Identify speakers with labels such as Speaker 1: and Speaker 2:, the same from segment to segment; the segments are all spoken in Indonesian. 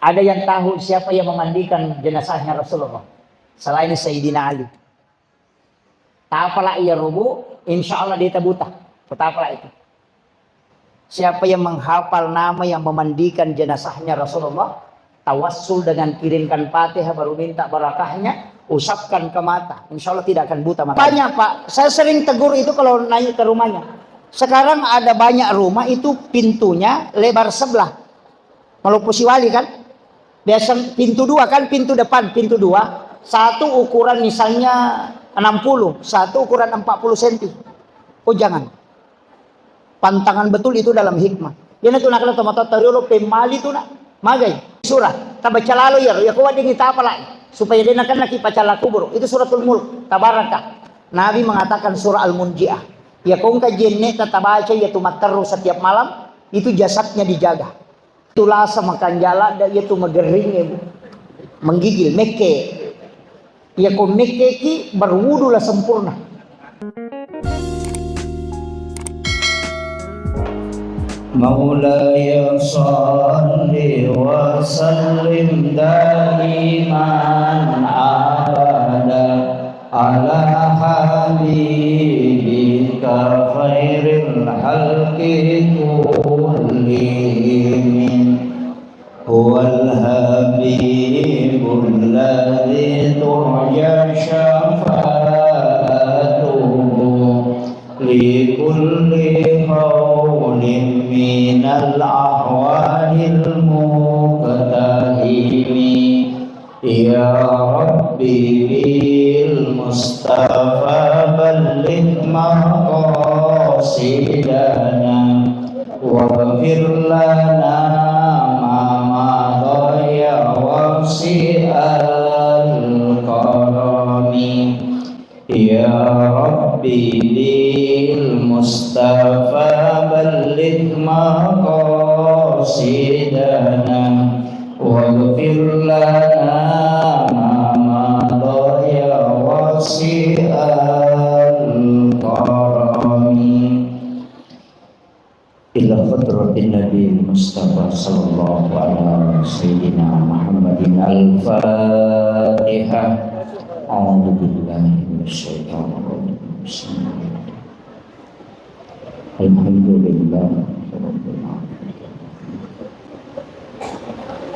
Speaker 1: Ada yang tahu siapa yang memandikan jenazahnya Rasulullah selain Sayyidina Ali? Tapalah ia rubu, insya Allah dia buta. Tapalah itu. Siapa yang menghafal nama yang memandikan jenazahnya Rasulullah, tawassul dengan kirimkan Fatihah baru minta barakahnya, usapkan ke mata, insya Allah tidak akan buta mata. Banyak Pak, saya sering tegur itu kalau naik ke rumahnya. Sekarang ada banyak rumah itu pintunya lebar sebelah. Maluku Siwali kan, biasa pintu dua kan, pintu depan, pintu dua, satu ukuran misalnya 60, satu ukuran 40 cm. Oh jangan, pantangan betul itu dalam hikmah. Dia tu nak kena tomato teriolo pemali tu nak magai surah. Tabaca lalu ya kau ada kita apa lagi supaya dia nak pacala kubur. Itu suratul Mulk, tabaraka. Nabi mengatakan surah Al-Munjiah. Ya kau kajian tetap baca ya tumat terus setiap malam, itu jasadnya dijaga. Itulah semakan jala dan itu megering menggigil meke. Ya kau meke ki berwudu lah sempurna.
Speaker 2: Maulaya salli wa sallim daiman abada ala habibika khairil halqi kullihim huwal habibul ladzi turja syafa'atuhu li kulli hawlin minal ahwalil muqtahimi ya rabbi bil mustafa balligh maqasidana waghfir lana ma madaya wasi'al karami ya rabbi bil mustafa balligh maqasidana waghfir lana ma madaya wasi'al karami ila hadratin Nabi Mustafa sallallahu alaihi sayyidina Muhammadin al-Fatihah. A'udzu billahi minasyaitonir rajim. Alhamdulillah rabbil alamin.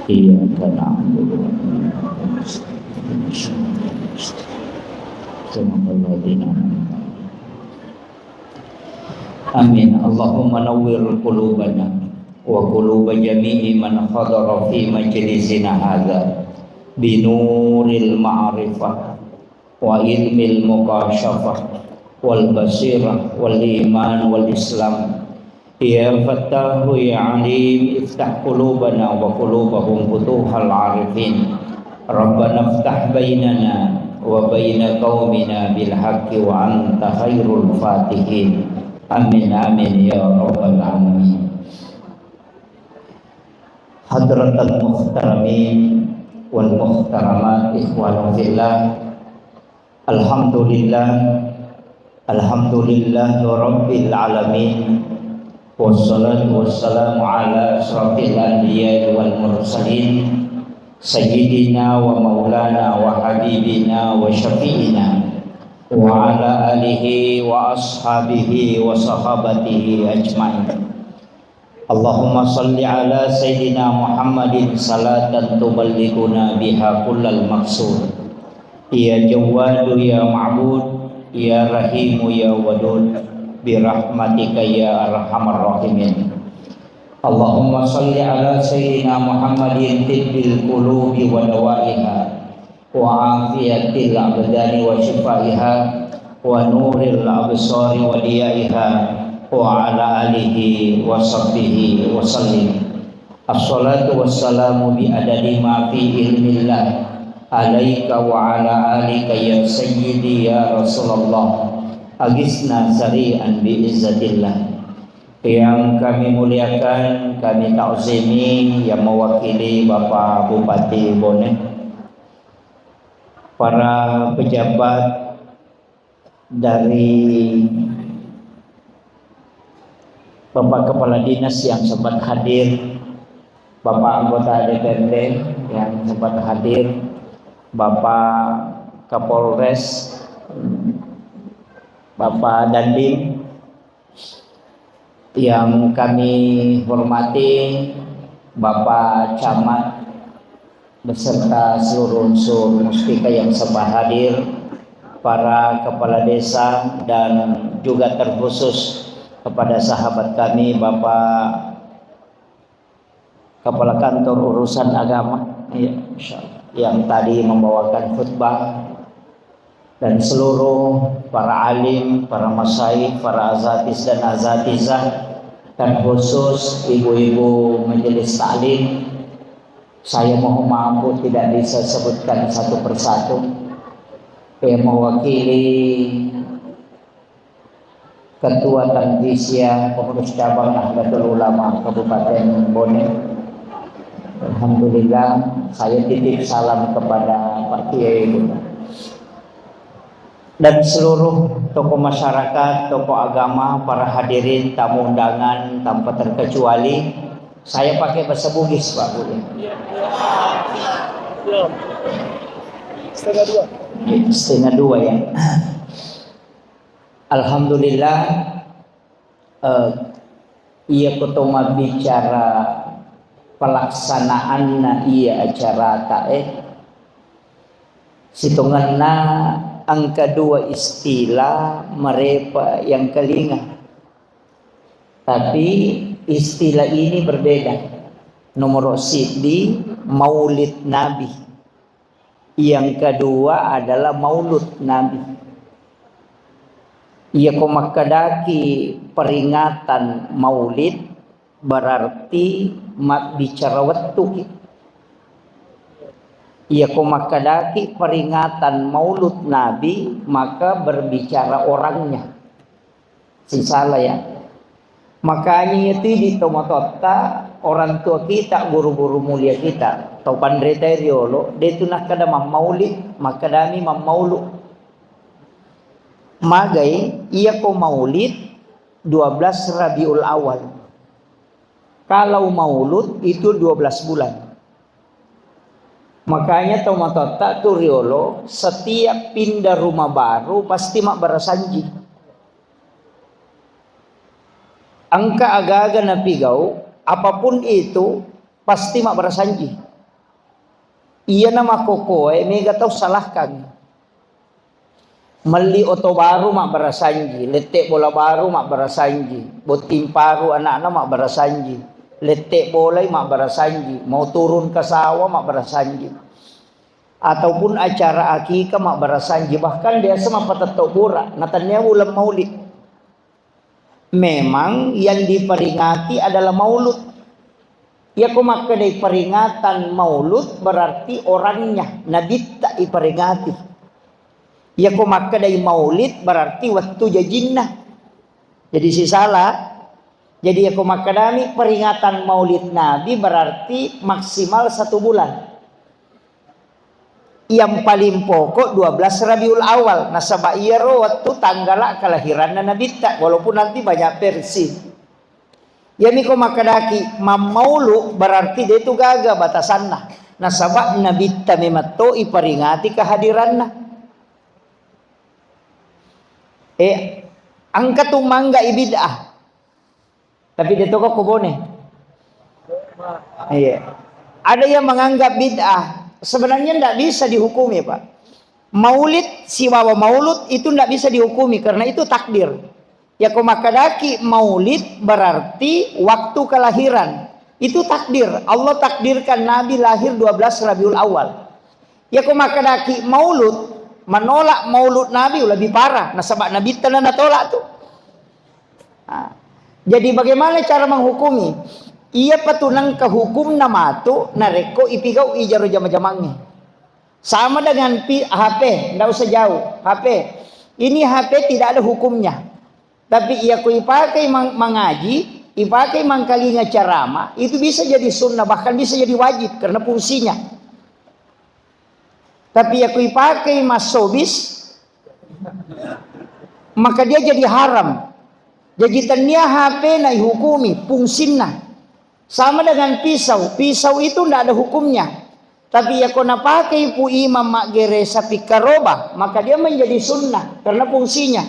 Speaker 2: Iyyaka na'budu wa iyyaka nasta'in. Shiratal ladzina an'amta amin. Allahumma nawwir qulubana wa quluba jami'i man hadara fi majlisina hadza binuril ma'rifah wa ilmil mukasyafah wal basirah wal iman wal islam ya fattahu ya alim iftah qulubana wa qulubahum futuhal arifin rabbana iftah bainana wa baina qaumina bil haqqi wa anta khairul fatihin. Amin amin ya rabbal alamin. Hadratal muhtaramin wal muhtaramat ikhwan fillah. Alhamdulillah rabbil alamin. Wassalatu wassalamu ala asrafil anbiya wal mursalin sayyidina wa maulana wa habibina wa syafi'ina wa ala alihi wa ashabihi wa sahabatihi ajma'in. Allahumma salli ala sayyidina Muhammadin salatan tuballighuna biha kullal maqsud. Ya Jawwadu ya Ma'bud ya Rahimu ya Wadud bi rahmatika ya arhamar rahimin. Allahumma salli ala sayyidina Muhammadin tibbil qulubi wa dawaiha wa afiyatil abdani wa shifaiha wa nuril absari wa diyaiha wa ala alihi wa sahbihi wa sallim. Assalatu wassalamu bi adadi ma fi ilmillah alaika wa ala alika ya sayyidi ya Rasulullah agisna sari'an bi izzatillah. Yang kami muliakan, kami ta'zimi yang mewakili Bapak Bupati Bone, para pejabat dari Bapak Kepala Dinas yang sempat hadir, Bapak anggota DPRD yang sempat hadir, Bapak Kapolres, Bapak Dandim yang kami hormati, Bapak Camat beserta seluruh unsur mustika yang sempat hadir, para kepala desa, dan juga terkhusus kepada sahabat kami Bapak Kepala Kantor Urusan Agama yang tadi membawakan khutbah, dan seluruh para alim, para masyayikh, para azatis dan azatizah, dan khusus ibu-ibu majelis taklim. Saya mohon maaf tidak bisa sebutkan satu persatu, yang mewakili Ketua Tanfisiyah Pengurus Cabang Nahdlatul Ulama Kabupaten Bone. Alhamdulillah, saya titip salam kepada Pak Kiai dan seluruh tokoh masyarakat, tokoh agama, para hadirin, tamu undangan tanpa terkecuali. Saya pakai bahasa Bugis, Pak Budi. Setengah dua ya. Alhamdulillah, ia kutoma bicara pelaksanaan ia acara situnganna angka dua istilah mereka yang kelinga, tapi istilah ini berbeda. Nomor sidi maulid Nabi, yang kedua adalah maulud Nabi. Ia komakadaki peringatan maulid berarti bicara waktu. Ia komakadaki peringatan maulud Nabi, maka berbicara orangnya. Si salah ya. Makanya itu di tomatota orang tua kita, guru-guru mulia kita, atau pandrita riolo, dia itu nak kada maulid, maka dami maulud. Magai ia ko maulid 12 Rabiul Awal. Kalau maulud itu 12 bulan. Makanya tomatota tu riolo, setiap pindah rumah baru pasti mak berasanji. Angka aga-aga na pigau, apapun itu pasti mak berasanji. Iya nama kokoe, mega tau salahkan. Meli oto baru mak berasanji, letek bola baru mak berasanji, botim paru anak-anak mak berasanji, letek bola mak berasanji, mau turun ke sawah mak berasanji, ataupun acara akikah mak berasanji, bahkan biasa mak patatok burak, natanya ulam maulid. Memang yang diperingati adalah maulud. Ya kumak kedai peringatan maulud berarti orangnya, nabi tak diperingati. Ya kumak kedai maulid berarti waktu jajinnah. Jadi si salah. Jadi ya kumak kedai peringatan maulid Nabi berarti maksimal 1 bulan. Yang paling pokok 12 Rabiul Awal. Nasabah iya waktu tanggal kelahiran Nabi tak, walaupun nanti banyak versi. Ya miko makadaki mamaulu berarti dia itu gagal batasanna. Nasabah Nabi tak memato iperingati kehadiranna. Angkat tu mangga ibidah. Tapi dia toko kubone. Iya. Ada yang menganggap bid'ah. Sebenarnya tidak bisa dihukumi, Pak. Maulid, siwawa maulud itu tidak bisa dihukumi karena itu takdir. Ya komakadaki maulid berarti waktu kelahiran. Itu takdir. Allah takdirkan Nabi lahir 12 Rabiul Awal. Ya komakadaki maulud, menolak maulud Nabi lebih parah. Nasabak Nabi telah tolak tuh. Nah, jadi bagaimana cara menghukumi? Ia patunang ke hukum nama tu nareko ipigau ijaro jama-jamangnya. Sama dengan HP, tidak usah jauh. HP ini HP tidak ada hukumnya, tapi ia ku ipakai mengaji, ipakai mangkalinya ceramah, itu bisa jadi sunnah, bahkan bisa jadi wajib karena fungsinya. Tapi aku ipakai masobis, maka dia jadi haram. Jadi tania HP na hukumi fungsinya.
Speaker 1: Sama dengan pisau. Pisau itu tidak ada hukumnya. Tapi ya kona pakai pu imam mak gere sapi karoba, maka dia menjadi sunnah karena fungsinya.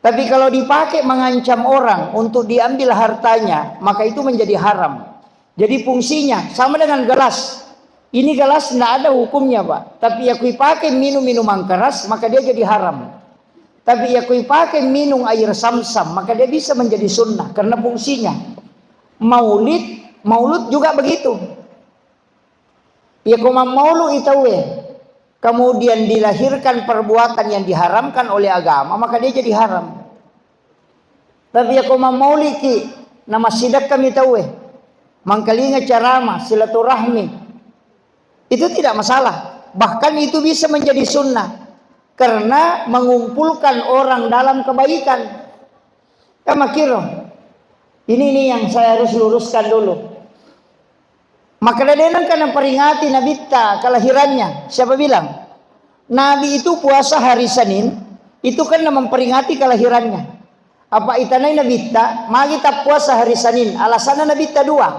Speaker 1: Tapi kalau dipakai mengancam orang untuk diambil hartanya, maka itu menjadi haram. Jadi fungsinya sama dengan gelas. Ini gelas tidak ada hukumnya, Pak. Tapi ya kui pakai minum minuman keras, maka dia jadi haram. Tapi ya kui pakai minum air samsam, maka dia bisa menjadi sunnah karena fungsinya. Maulud juga begitu. Ya koma maulud itu kemudian dilahirkan perbuatan yang diharamkan oleh agama, maka dia jadi haram. Tapi ya koma maulid ki nama sidak kami tahu mangkalinga ceramah silaturahmi itu tidak masalah, bahkan itu bisa menjadi sunnah karena mengumpulkan orang dalam kebaikan. Kama kira ini yang saya harus luruskan dulu. Maka dadenan kan memperingati Nabi kelahirannya. Siapa bilang? Nabi itu puasa hari Senin, itu kan memperingati kelahirannya. Apa itanai Nabi mari kita puasa hari Senin. Alasannya Nabi dua.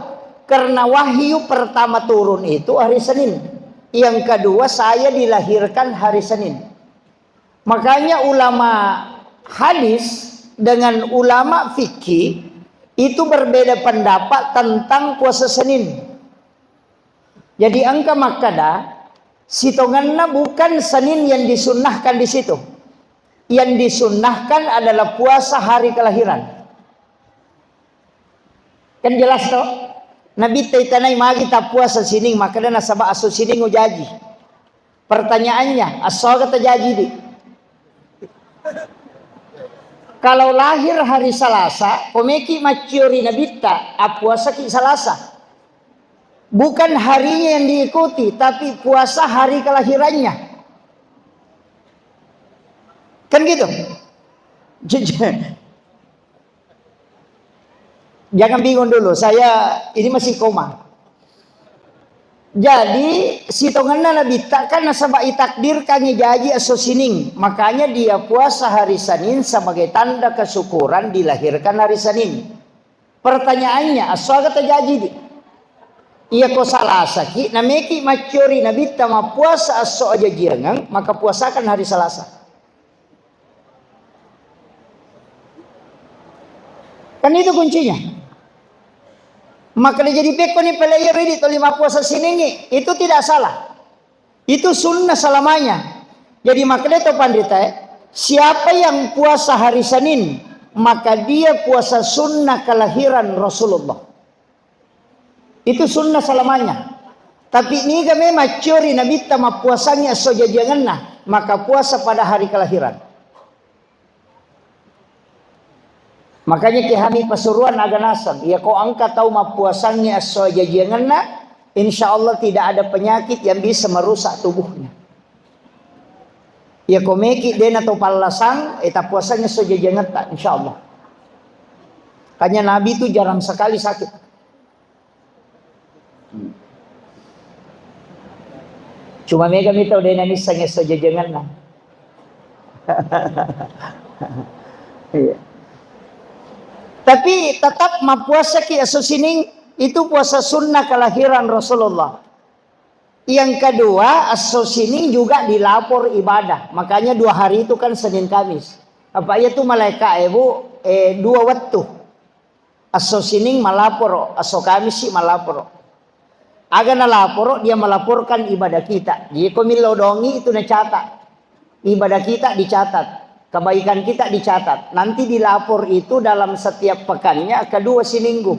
Speaker 1: Karena wahyu pertama turun itu hari Senin. Yang kedua saya dilahirkan hari Senin. Makanya ulama hadis dengan ulama fikih itu berbeda pendapat tentang puasa Senin. Jadi angka makada sitonganna bukan Senin yang disunnahkan di situ. Yang disunnahkan adalah puasa hari kelahiran. Kan jelas toh? Nabi taitanai magi ta puasa sining makada nasaba aso sining ujaji. Pertanyaannya, asal kata jaji di. Kalau lahir hari Selasa, pomeki maciori Nabi ta puasa ki Selasa. Bukan harinya yang diikuti, tapi puasa hari kelahirannya. Kan gitu. Jangan bingung dulu, saya ini masih koma. Jadi sitonganna Nabi takkan nasaba takdir kangi jaji asosining. Makanya dia puasa hari Senin sebagai tanda kesyukuran dilahirkan hari Senin. Pertanyaannya, asal kata jaji di. Iya ko Selasa ki nameki maciori Nabi tama puasa aso aja jirangang, maka puasakan hari Selasa. Kan itu kuncinya. Maka dia jadi peko ni pelayer ini to lima puasa siningi, itu tidak salah. Itu sunnah selamanya. Jadi maka dia to pandita siapa yang puasa hari Senin, maka dia puasa sunnah kelahiran Rasulullah. Itu sunnah selamanya. Tapi ni kami macuri Nabi tama puasanya sojajanganna, maka puasa pada hari kelahiran. Makanya kehami pasuruan aganasan, ya kau angkat tahu ma puasanya sojajanganna, insya Allah tidak ada penyakit yang bisa merusak tubuhnya. Ya kau meki dena atau palasang, eta puasanya sojajanganna, insya Allah. Kanya Nabi itu jarang sekali sakit. Cuma mega mita udah nangis sange saja jangan lah. Tapi tetap puasa ki asosining itu puasa sunnah kelahiran Rasulullah. Yang kedua asosining juga dilapor ibadah. Makanya 2 hari itu kan Senin Kamis. Apa itu malaikat ibu 2 waktu. Asosining malapor, aso Kamis si malapor. Aga nalapor, dia melaporkan ibadah kita. Jadi komilodongi itu dicatat. Ibadah kita dicatat. Kebaikan kita dicatat. Nanti dilapor itu dalam setiap pekannya, kedua seminggu.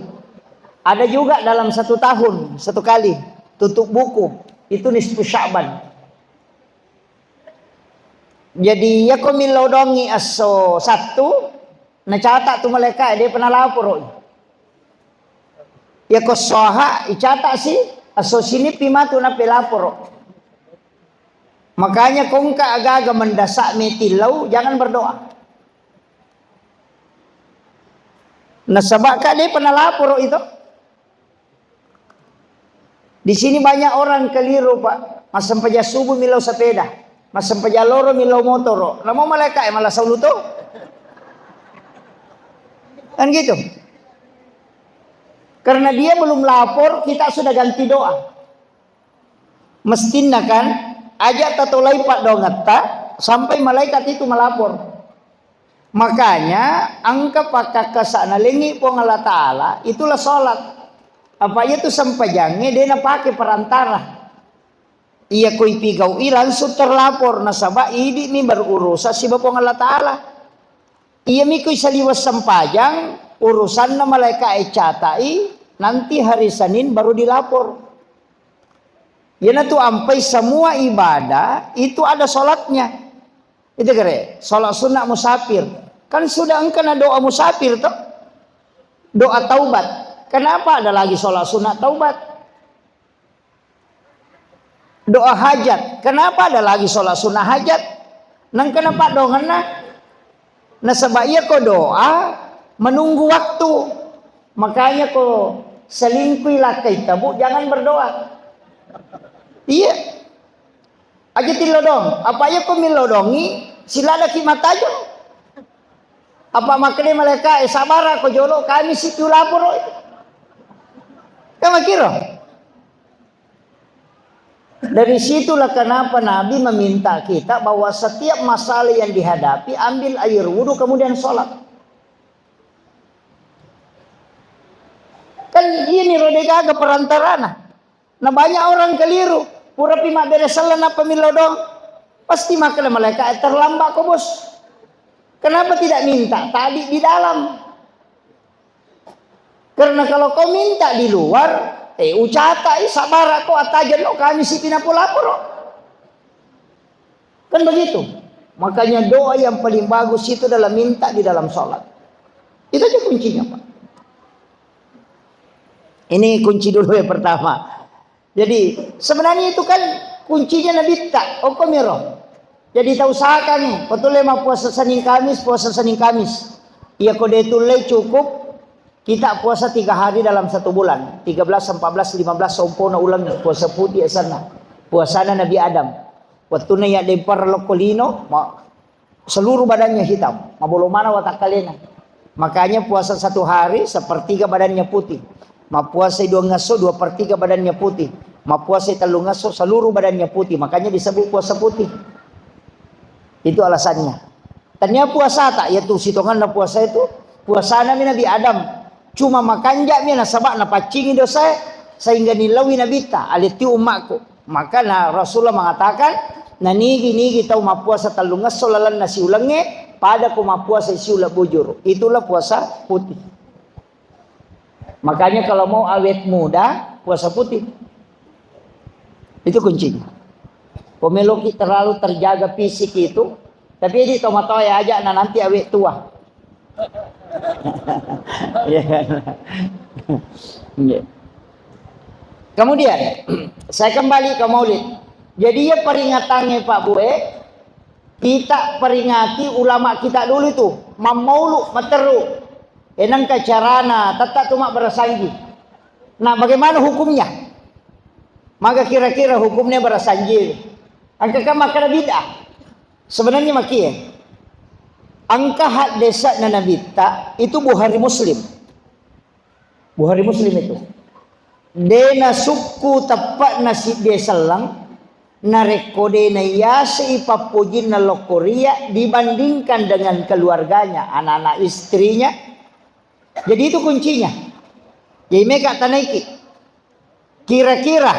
Speaker 1: Ada juga dalam 1 tahun, 1 kali. Tutup buku. Itu nisfu Sya'ban. Jadi ya komilodongi aso 1, nacatat tu malaikat, dia pernah lapor. Ya kosoha, icatat sih. Aso sini pimatu na pelapor. Makanya kung kaaga mendasak metilau jangan berdoa. Nasabak ka dia pernah lapor itu. Di sini banyak orang keliru Pak. Masam paja subuh milau sepeda, masam paja loro milau motor. Namo malaikat malah sauluto. Kan gitu. Karena dia belum lapor, kita sudah ganti doa. Mestinya kan aja tatulai pak dongata sampai malaikat itu melapor. Makanya angka pakak kesana lengi pong Allah Ta'ala itulah sholat. Apa itu sampai jange dia nak pakai perantara. Iya koi pigau langsung terlapor nasabah ini berurusan si bapong Allah Ta'ala. Iya mikoi saliwas sampajang urusan na malaikat catai nanti hari Senin baru dilapor. Ya tu ampai semua ibadah itu ada sholatnya. Itu kere, sholat sunnah musafir. Kan sudah engkau doa musafir toh, doa taubat. Kenapa ada lagi sholat sunnah taubat? Doa hajat. Kenapa ada lagi sholat sunnah hajat? Nang kenapa dongan nah sebabnya kau doa menunggu waktu. Makanya kau selingkuh lakai tabu jangan berdoa. Iya. Aja tilodong. Apa ya kau milodongi? Sila ada kimat aja. Apa makanya mereka sabar kau jolo kami situ lapor. Kamu kira? Dari situlah kenapa Nabi meminta kita bahwa setiap masalah yang dihadapi ambil air wudhu kemudian sholat. Kan ini rodega ke perantarana. Nah banyak orang keliru. Pura pima beresalan apa milodong. Pasti makan malaikat terlambat kok bos. Kenapa tidak minta tadi di dalam? Karena kalau kau minta di luar, ucata sabar kau atajan lo kami si pinapulapur. Kan begitu. Makanya doa yang paling bagus itu adalah minta di dalam sholat. Itu aja kuncinya Pak. Ini kunci dulu yang pertama. Jadi sebenarnya itu kan kuncinya Nabi tak okomiro. Jadi tak usahakan nih. Betul lema puasa Senin Kamis. Iya kode tulai cukup. Kita puasa 3 hari dalam 1 bulan. 13, 14, 15 sompona ulang puasa putih sana. Puasana Nabi Adam. Waktu na ya dempar lokolino, seluruh badannya hitam. Mabolo mana watak kalian. Makanya puasa 1 hari 1/3 badannya putih. Puasa 2 ngaso 2/3 badannya putih. Puasa 3 ngaso seluruh badannya putih. Makanya disebut puasa putih. Itu alasannya. Tanya puasa tak? Yaitu sitongan na puasa itu. Puasa Nabi Adam. Cuma makan jaknya na sabak na pacingi dosa. Sehingga nilawi Nabi ta. Aliti umakku. Maka Rasulullah mengatakan. Na nigi tahu puasa 3 ngaso lalan nasi ulangnya. Pada ku puasa isi ulah bujur. Itulah puasa putih. Makanya kalau mau awet muda, puasa putih. Itu kuncinya. Pemilu terlalu terjaga fisik itu, tapi ini tomat ya aja, nanti awet tua. Kemudian, saya kembali ke Maulid. Jadi ya peringatannya Pak Bue, kita peringati ulama kita dulu itu, mamaulu materu. Enang kacarana tetap cuma berasanji. Nah bagaimana hukumnya? Maka kira-kira hukumnya berasanji. Angka makna bid'ah. Sebenarnya makia. Angka hak desa na nabita itu Bukhari Muslim. Bukhari Muslim itu. Dena suku tepat nasi desa lang. Narekode na yasi ipapujin na lokoria dibandingkan dengan keluarganya, anak-anak istrinya. Jadi itu kuncinya. Jadi mereka tanaiki. Kira-kira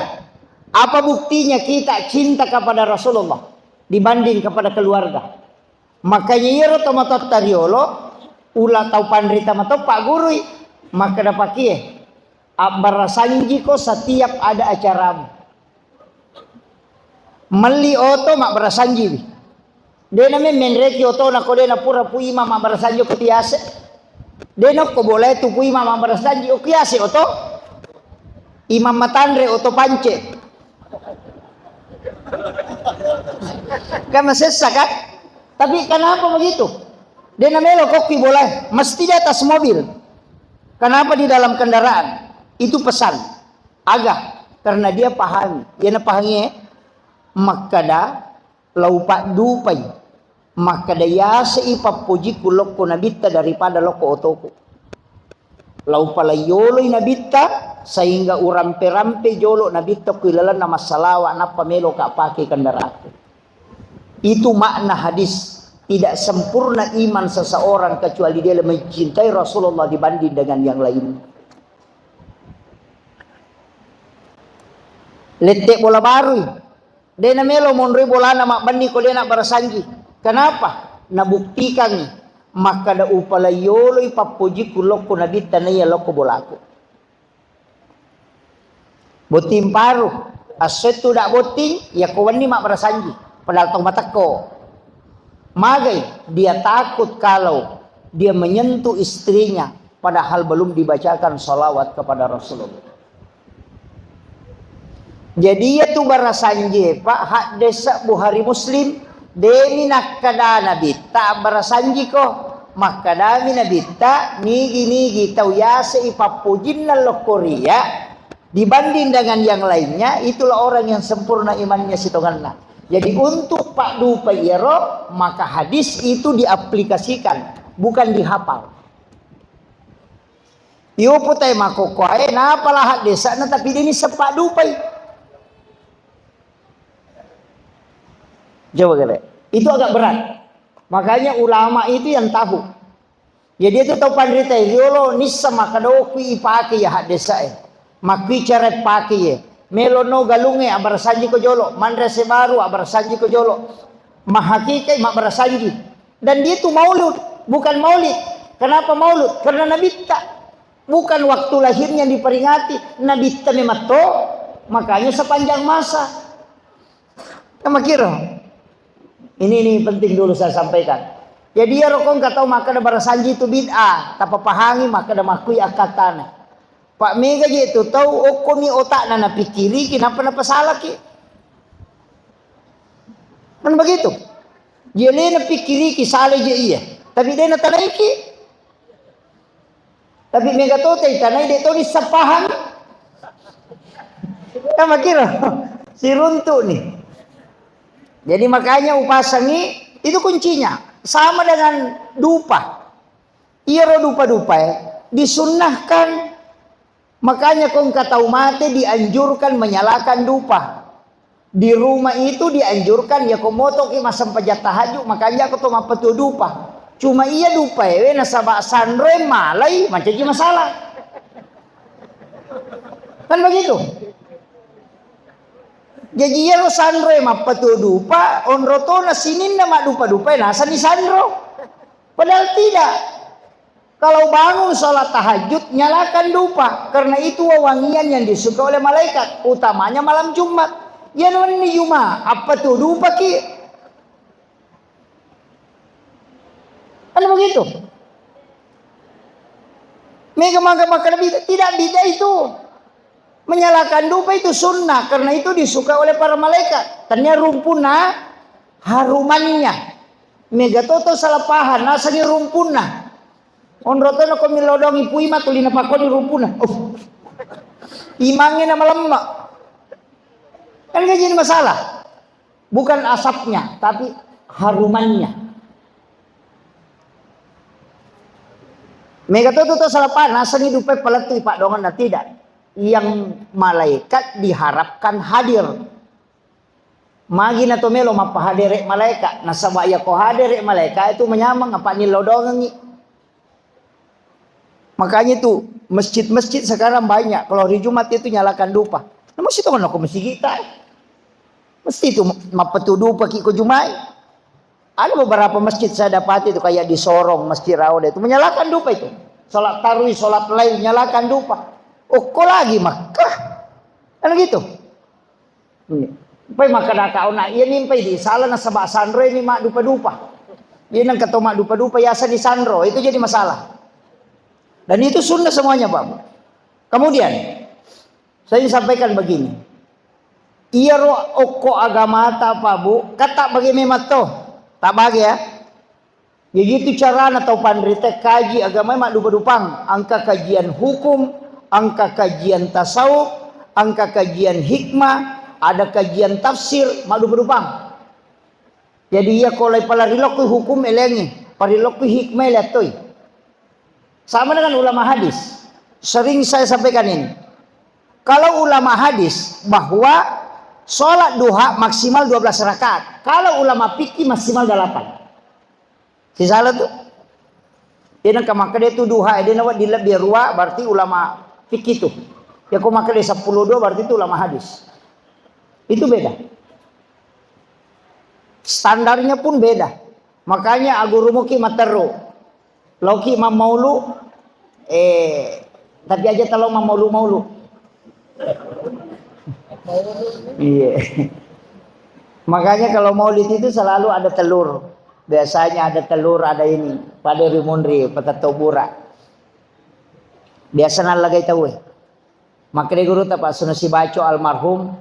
Speaker 1: apa buktinya kita cinta kepada Rasulullah dibanding kepada keluarga? Makanya yero tomatot tariolo ula tau pandrita matau Pak Guru maka dapat kie barasanji ko setiap ada acara. Meli oto mak barasanji. Dia namanya menreki oto na kode na pura puima mak barasanji ko tiase. Denok ko boleh tu pui mama berasanji okiase oto imam matandre oto pance kan sesa kan tapi kenapa begitu dia namelo koki boleh mesti di atas mobil kenapa di dalam kendaraan itu pesan agak karena dia pahami dia pahami makada laupak dupai maka daya seipa puji kulok ko nabita daripada loko otoku. Lau pala yoloy nabitta sehingga urampe-rampe jolo nabitta kuilalan nama salawa na pamelo ka pakai kendaraan. Itu makna hadis. Tidak sempurna iman seseorang kecuali dia mencintai Rasulullah dibanding dengan yang lain. Letek bola baru. Dia namelo monre bola nama bandi ko dia nak barasanji. Kenapa? Nabuktikan maka da upala yolo ipapuji kulok ko nabi tanaya loko bolaku. Botim paru. Asetu dak boting ya kawani mak barasanji. Padahal tong matako. Magai dia takut kalau dia menyentuh istrinya padahal belum dibacakan salawat kepada Rasulullah. Jadi ya tu barasanji pak hak desa Bukhari Muslim demi nakada nabi tak barasanji ko makadami nabi tak nigi tau yase ipapujin lokoria dibanding dengan yang lainnya. Itulah orang yang sempurna imannya sitonganna. Jadi untuk Pak Dupa Iro maka hadis itu diaplikasikan bukan dihafal. Iyo putai makokoy na pala hadis na tapi ini sepak Dupai. Coba kali. Itu agak berat. Makanya ulama itu yang tahu. Jadi itu tahu pandrita yolo nissa makadokwi ipake ya hadis makwi cara pake ya. Melono galunge abarasanji ko jolo, mandrase baru abarasanji ko jolo, mahakike mak barasanji. Dan dia itu maulud, bukan maulid. Kenapa maulud? Karena Nabi tak, bukan waktu lahirnya diperingati. Nabi tak memato, makanya sepanjang masa. Kamu kira? Ini penting dulu saya sampaikan. Jadi ya rokong kata maka ada barasanji itu bid'ah, tak pahangi maka ada makui akatana. Pak Mega je itu tahu okomi otak nana pikiri kenapa salah ki. Kan begitu. Dia lena pikiri ki salah je iya. Tapi dia na tanai ki. Tapi Mega tu teh tanai dia tu ni sepaham. Kamu kira si runtuk nih. Jadi makanya upasangi itu kuncinya sama dengan dupa. Iya ro dupa ya. Disunnahkan. Makanya kong kata umat dianjurkan menyalakan dupa. Di rumah itu dianjurkan ya komoto ki masam pajat tahajud makanya aku tuh mapetu dupa. Cuma iya dupa ya nasaba sanre malai macam masalah. Kan begitu. Jadi ya ro sanre mapetu dupa onroto na sinin na mak dupa nasa ni sanro. Padahal tidak. Kalau bangun sholat tahajud nyalakan dupa karena itu wewangian yang disuka oleh malaikat utamanya malam Jumat. Ya ini Jumat apa tuh dupa ki? Kan begitu. Mega maka tidak beda itu. Menyalakan dupa itu sunnah karena itu disuka oleh para malaikat. Ternyata rumpuna harumannya. Mega toto salah paham nasanya rumpuna. Onroto na komi lodong ipui matulina pakoni rumpuna. Imangnya nama lemak. Kan gak jadi masalah. Bukan asapnya, tapi harumannya. Mega toto salah panas seni dupe peletui pak dongan tidak. Yang malaikat diharapkan hadir. Magi na tomelo mapahadirek malaikat. Nasabaya ko hadirek malaikat itu menyamang apa ni lodongan. Makanya itu masjid-masjid sekarang banyak. Kalau hari Jumat itu nyalakan dupa. Nah, mesti itu kan aku mesti kita. Mesti itu mapetu dupa ki ko Jumat. Ada beberapa masjid saya dapati itu kayak di Sorong, Masjid Rauda itu menyalakan dupa itu. Salat tarawih, salat lail nyalakan dupa. Oh, kok lagi Makkah? Kan gitu. Pai makan kau nak ia nimpai di salah na sabak sandro ini mak dupa-dupa. Dia nang kata mak dupa-dupa yasa di sandro itu jadi masalah. Dan itu sunnah semuanya Pak. Kemudian saya sampaikan begini. Iya ro oko agama ta Pak Bu, kata bagi memat to. Tak bagi ya. Ya gitu cara atau pandrite kaji agama mak dupa-dupang, angka kajian hukum, angka kajian tasawuf, angka kajian hikmah, ada kajian tafsir mak dupa-dupang. Jadi ya kalau palarilok hukum elengi, parilok hikmah letoi. Sama dengan ulama hadis. Sering saya sampaikan ini. Kalau ulama hadis bahwa sholat duha maksimal 12 rakaat. Kalau ulama fikih maksimal 8. Si salah tuh. Dia nak maka dia tu duha, dia nak di lebih ruah berarti ulama fikih tu. Ya kau maka dia 10 berarti itu ulama hadis. Itu beda. Standarnya pun beda. Makanya aguru muki materu. Loki mamaulu tapi aja kalau mamaulu. Iya. Makanya kalau maulid itu selalu ada telur. Biasanya ada telur, ada ini. Pada rimunri, pada tobura. Biasanya lagi tahu. Maka dia guru tak sunnah si baco almarhum.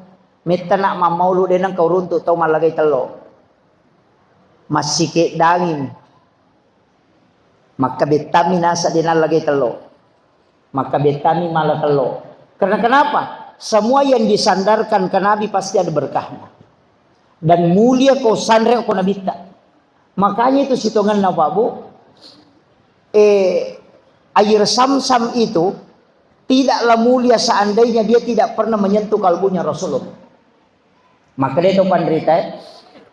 Speaker 1: Minta nak mamaulu dia nang kau runtuk tahu malagay telur. Masih ke dangin. Maka vitamin asa dia lagi telur. Maka vitamin malah telur. Karena kenapa? Semua yang disandarkan ke Nabi pasti ada berkahnya. Dan mulia kau sandre kau Nabi tak. Makanya itu sitongan apa bu? Air Sam-Sam itu tidaklah mulia seandainya dia tidak pernah menyentuh kalbunya Rasulullah. Maka dia itu pandrita.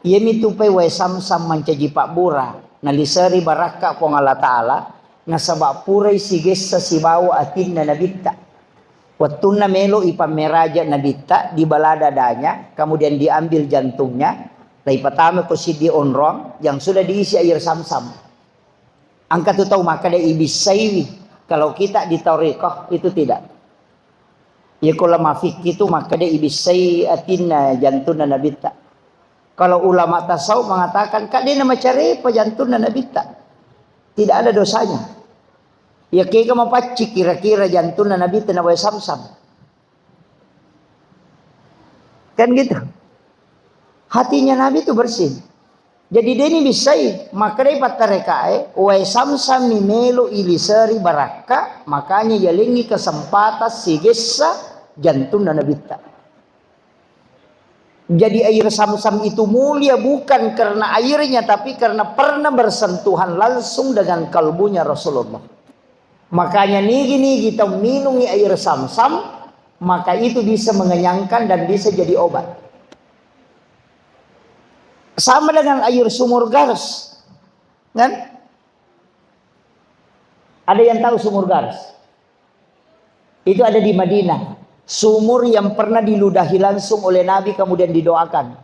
Speaker 1: Ia mitupai wa Sam-Sam mancaji pak bura. Nalisari baraka kong Allah Ta'ala. Nasabak puray sigis sa sibawa atin na nabita. Waktu na melo ipameraja nabita di balada danya, kemudian diambil jantungnya, dari pertama ko si di onrong yang sudah diisi air Sam-Sam. Angkat tu tahu maka dia ibisaiwi. Kalau kita di tauriqah itu tidak. Ya kalau mafik itu maka dia ibisai atin jantung na nabita. Kalau ulama tasawuf mengatakan kak dia nama cari jantung na nabita. Tidak ada dosanya. Ya kaya mapaci kira-kira jantung na Nabi tenawai Sam-Sam. Kan gitu. Hatinya Nabi itu bersih. Jadi dia ini bisa maka dia patarekae wai Sam-Sam mimelo ilisari baraka makanya yalingi kesempatan sigesa jantung na Nabi. Jadi air Sam-Sam itu mulia bukan karena airnya tapi karena pernah bersentuhan langsung dengan kalbunya Rasulullah. Makanya nigi kita minum air Sam-Sam, maka itu bisa mengenyangkan dan bisa jadi obat. Sama dengan air sumur Gars, kan? Ada yang tahu sumur Gars? Itu ada di Madinah. Sumur yang pernah diludahi langsung oleh Nabi kemudian didoakan.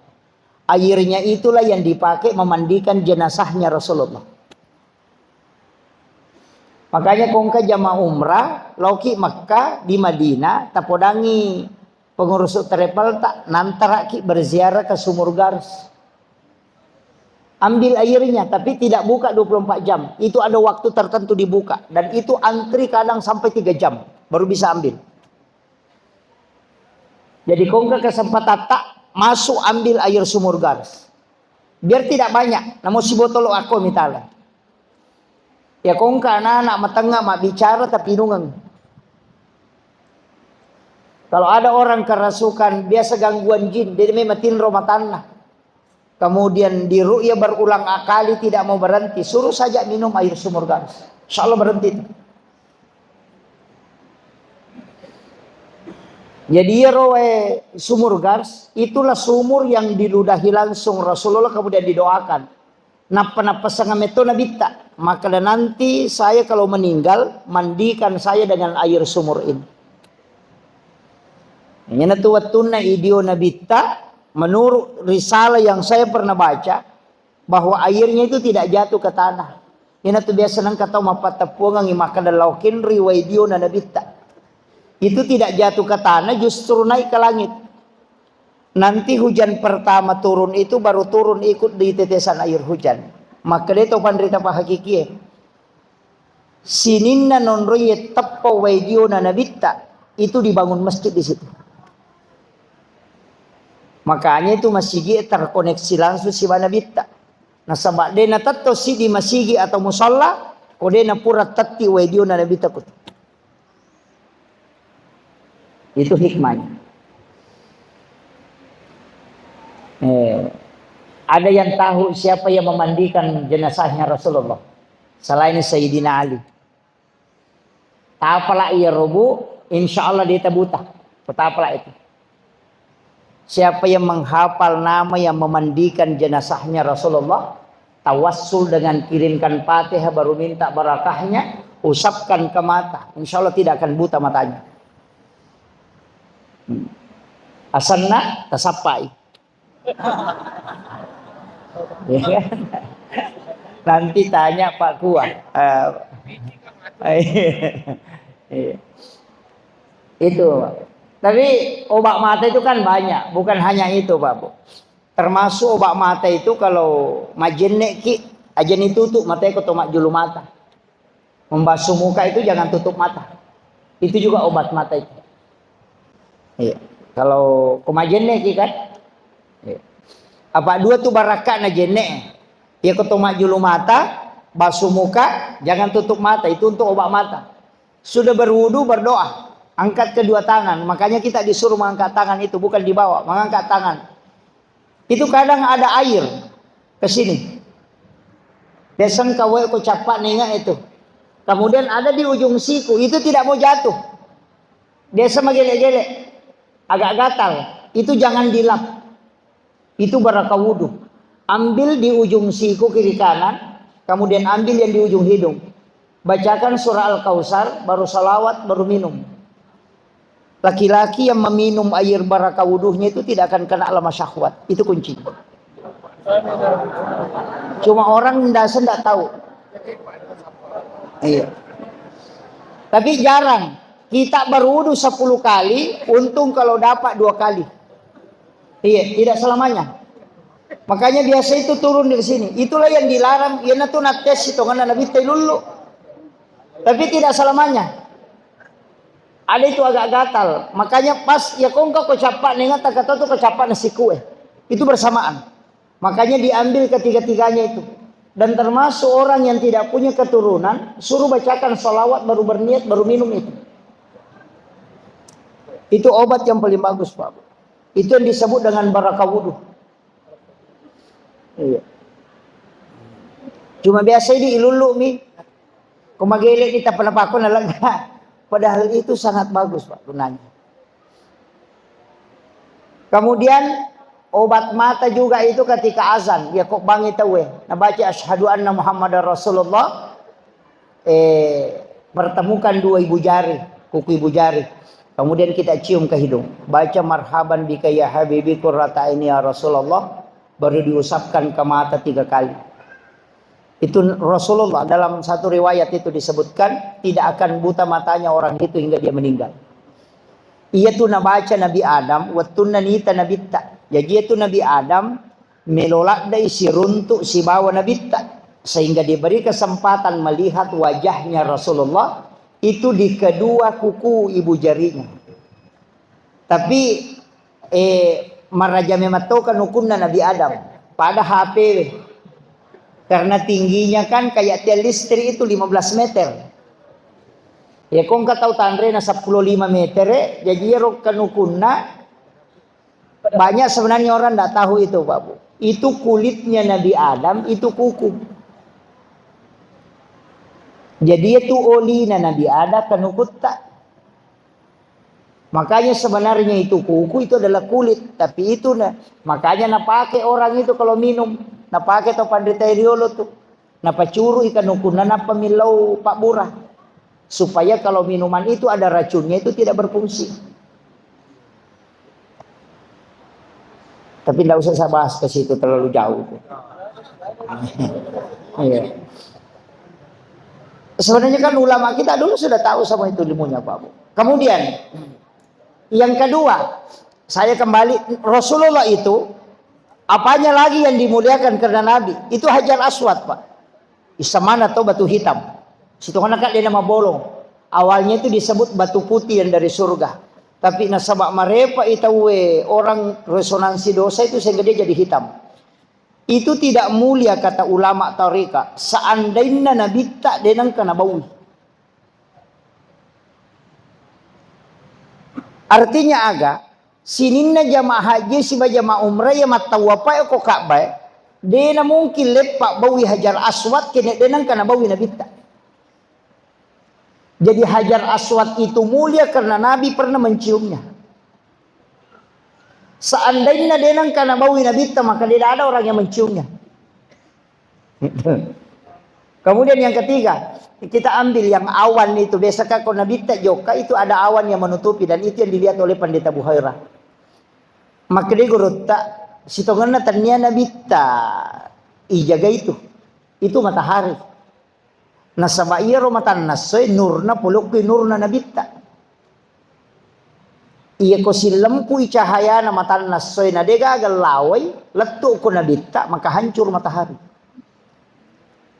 Speaker 1: Airnya itulah yang dipakai memandikan jenazahnya Rasulullah. Makanya kongka jamaah umrah, lauki Makkah di Madinah, tapodangi pengurus travel tak nantaraki berziarah ke sumur Gars. Ambil airnya tapi tidak buka 24 jam. Itu ada waktu tertentu dibuka dan itu antri kadang sampai 3 jam baru bisa ambil. Jadi kongka kesempatan tak masuk ambil air sumur Gars. Biar tidak banyak, namun si botol aku misalnya. Ya kongka anak-anak matengah mak bicara tapi nungang. Kalau ada orang kerasukan biasa gangguan jin, dia mematin rumah tanah. Kemudian diru'ya berulang kali tidak mau berhenti, suruh saja minum air sumur Gars. Insyaallah berhenti. Jadi rawe sumur Gars itulah sumur yang diludahi langsung Rasulullah kemudian didoakan. Napa sangameto nabita. Maka nanti saya kalau meninggal mandikan saya dengan air sumur ini. Ini natu watuna idio nabita menurut risalah yang saya pernah baca bahwa airnya itu tidak jatuh ke tanah. Ini natu biasa nang kata mapatapuangan maka dalaukin riwaidio nabita. Itu tidak jatuh ke tanah justru naik ke langit. Nanti hujan pertama turun itu baru turun ikut di tetesan air hujan. Maka dia tahu pandrita pa hakiki. Sininna nonroye tappo waidio na nabita itu dibangun masjid di situ. Makanya itu masjid terkoneksi langsung si nabita. Nah sabak dia natatto si di masjid atau musalla, kode na pura tatti waidio na nabita kut. Itu hikmahnya. Ada yang tahu siapa yang memandikan jenazahnya Rasulullah selain Sayyidina Ali? Tapala ia rubu, insya Allah dia buta. Tapala itu. Siapa yang menghafal nama yang memandikan jenazahnya Rasulullah, tawassul dengan kirimkan Fatihah baru minta barakahnya, usapkan ke mata, insya Allah tidak akan buta matanya. Asanna tasapai. Ya kan? Nanti tanya Pak Kuat. Itu. Tapi obat mata itu kan banyak, bukan hanya itu Pak Bu. Termasuk obat mata itu kalau majenek ki aja tutup mata ko tomak julu mata. Membasuh muka itu jangan tutup mata. Itu juga obat mata itu. Iya. Kalau kumajenek ki kan. Iya. Apa dua tuh baraka na jenek. Ya ko tomak julu mata, basuh muka, jangan tutup mata. Itu untuk obat mata. Sudah berwudu berdoa, angkat kedua tangan. Makanya kita disuruh mengangkat tangan itu, bukan dibawa, mengangkat tangan. Itu kadang ada air ke sini. Desan kawai ko capak ninga itu. Kemudian ada di ujung siku, itu tidak mau jatuh. Desa magelek-gelek, agak gatal. Itu jangan dilap. Itu baraka wudu. Ambil di ujung siku kiri kanan, kemudian ambil yang di ujung hidung. Bacakan surah Al-Kautsar, baru salawat, baru minum. Laki-laki yang meminum air baraka wuduhnya itu tidak akan kena lama syahwat. Itu kunci. Cuma orang dasar tidak tahu. Iya. Tapi jarang. Kita berwudu 10 kali, untung kalau dapat 2 kali. Iya, tidak selamanya. Makanya biasa itu turun dari sini. Itulah yang dilarang. Ya natu nates itu karena Nabi telulu. Tapi tidak selamanya. Ada itu agak gatal. Makanya pas ya kongka ko capak nengat kata tu ko capak nasi kue. Itu bersamaan. Makanya diambil ketiga-tiganya itu. Dan termasuk orang yang tidak punya keturunan, suruh bacakan salawat baru berniat baru minum itu. Itu obat yang paling bagus Pak. Itu yang disebut dengan baraka wudu. Iya. Cuma biasa ini ilulu mi. Kumagele kita penapakon alaga. Padahal itu sangat bagus Pak gunanya. Kemudian obat mata juga itu ketika azan. Ya kok bangi tawe. Nah baca asyhadu anna Muhammadar Rasulullah. Pertemukan 2 ibu jari. Kuku ibu jari. Kemudian kita cium ke hidung. Baca marhaban bika ya habibi qurrata aini ya Rasulullah. Baru diusapkan ke mata 3 kali. Itu Rasulullah dalam satu riwayat itu disebutkan tidak akan buta matanya orang itu hingga dia meninggal. Ia tuh nabaca Nabi Adam, wattunna nita nabitta. Jadi itu Nabi Adam melolak dari si runtuk si bawa nabitta sehingga diberi kesempatan melihat wajahnya Rasulullah itu di kedua kuku ibu jarinya. Tapi maraja mematokan hukumnya Nabi Adam pada HP. Karena tingginya kan kayak tiang listrik itu 15 meter. Ya kong tahu tandre na 15 meter jadi rok kanukunna. Banyak sebenarnya orang tidak tahu itu Pak Bu. Itu kulitnya Nabi Adam itu kuku. Jadi itu olina Nabi Adam kanukut tak. Makanya sebenarnya itu kuku itu adalah kulit. Tapi itu makanya pakai orang itu kalau minum. Napake to pandritayriolo tuh. Napacuru ikan ukuna napamilau Pak Burah. Supaya kalau minuman itu ada racunnya itu tidak berfungsi. Tapi tidak usah saya bahas ke situ terlalu jauh. Iya. Sebenarnya kan ulama kita dulu sudah tahu sama itu ilmunya Pak Bu. Kemudian yang kedua, saya kembali Rasulullah itu apanya lagi yang dimuliakan karena Nabi? Itu Hajar Aswad Pak. Isamana atau batu hitam. Situ kan dia nama bolong. Awalnya itu disebut batu putih yang dari surga. Tapi nasabak marepa itu orang resonansi dosa itu sehingga dia jadi hitam. Itu tidak mulia kata ulama tarika. Seandainya Nabi tak denang kena bau. Artinya agak sininna jamaah haji si jamaah umrah ya matawapa ko Ka'bah. Dena mungkin lepak bawi Hajar Aswad kene denang kana bawi Nabi ta. Jadi Hajar Aswad itu mulia karena Nabi pernah menciumnya. Seandainya denang karena bau Nabi, maka tidak ada orang yang menciumnya. Kemudian yang ketiga, kita ambil yang awan itu. Biasanya kalau Nabi joka itu ada awan yang menutupi, dan itu yang dilihat oleh Pendeta Buhairah. Maka dia gurut tak sitonganna tania Nabi ijaga itu matahari. Nasabairo matan nasoy nurna pulukki nurna Nabi iya ko silampu cahaya na matan nasoy na dega galaway letu ko Nabi maka hancur matahari.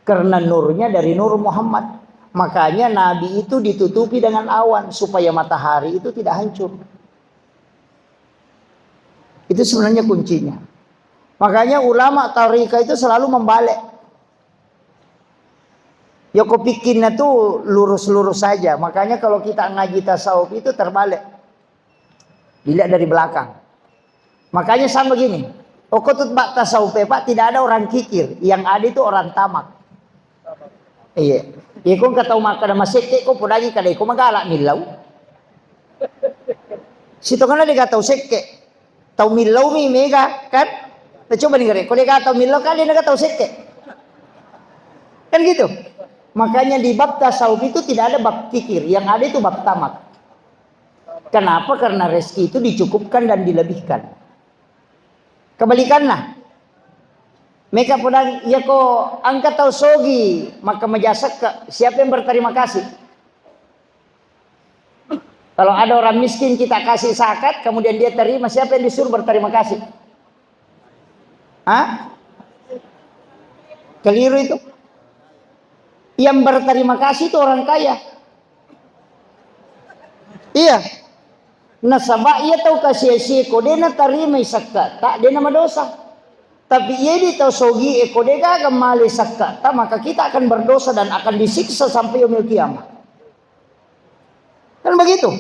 Speaker 1: Karena nurnya dari nur Muhammad. Makanya Nabi itu ditutupi dengan awan supaya matahari itu tidak hancur. Itu sebenarnya kuncinya. Makanya ulama tarika itu selalu membalik. Ya kok pikirnya tuh lurus-lurus saja. Makanya kalau kita ngaji tasawuf itu terbalik. Dilihat dari belakang. Makanya sama begini. Oh kok tutbak tasawuf Pak, tidak ada orang kikir. Yang ada itu orang tamak. Iya. Ya kung kataw makan masik ko pudagi kadai ko magalak milaw. Sito kana diga taw sekke. Taw milaw mi mega kan? Coba dengar. Kalau dia taw milaw kan dia naga taw sekke. Kan gitu. Makanya di bab tasawuf itu tidak ada bab kikir, yang ada itu bab tamak. Kenapa? Karena rezeki itu dicukupkan dan dilebihkan. Kebalikanlah. Mereka pedang ya ko angkat tau sogi maka majasak siapa yang berterima kasih? Kalau ada orang miskin kita kasih zakat kemudian dia terima, siapa yang disuruh berterima kasih? Hah? Keliru itu. Yang berterima kasih itu orang kaya. Iya. Nasabah ia tahu kasih ko dia na terima zakat, tak dia nama dosa. Tapi ia di tahu sogi eko dia gak mali zakat, maka kita akan berdosa dan akan disiksa sampai yaumil kiamat. Kan begitu.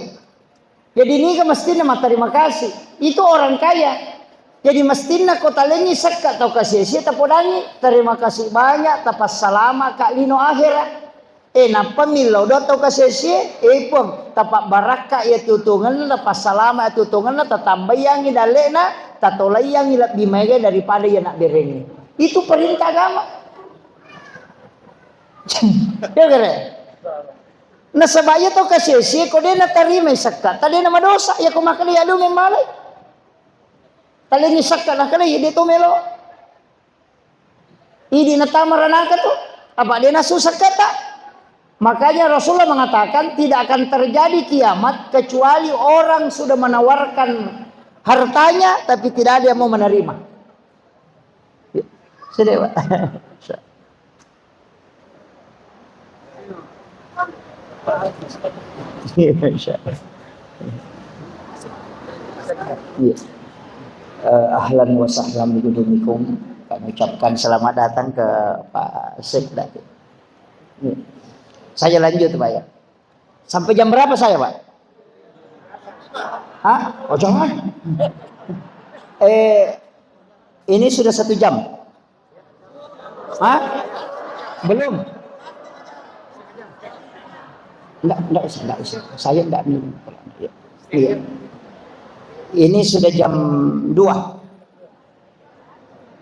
Speaker 1: Jadi ini kan mestinya terima kasih. Itu orang kaya. Jadi mestinya kota lengi zakat atau kasih sia tapodangi terima kasih banyak tapas salama kak lino akhirat. Napa milau do tau kasih sia pun tapak baraka ya tutungan tapas salama ya tutungan tatambayang idalena tatolayang ilap bimega daripada ya nak berengi. Itu perintah agama. Ya kare. Nah sebaya tau kasih sia kau dia nak terima zakat tadi nama dosa ya kau makan ya lu malai. Tali ni sakka lah kala dia tu melo. Ini natamaran tu. Apa dia nasu sakata? Makanya Rasulullah mengatakan tidak akan terjadi kiamat kecuali orang sudah menawarkan hartanya tapi tidak ada yang mau menerima. Sudah, Pak. Ahlan wa sahlan bidumikum. Kami ucapkan selamat datang ke Pak Syekh tadi. Saya lanjut Pak ya. Sampai jam berapa saya Pak? Hah? Oh jangan. Ini sudah 1 jam. Hah? Belum. Enggak usah. Saya enggak minum. Iya. Ini sudah jam 2.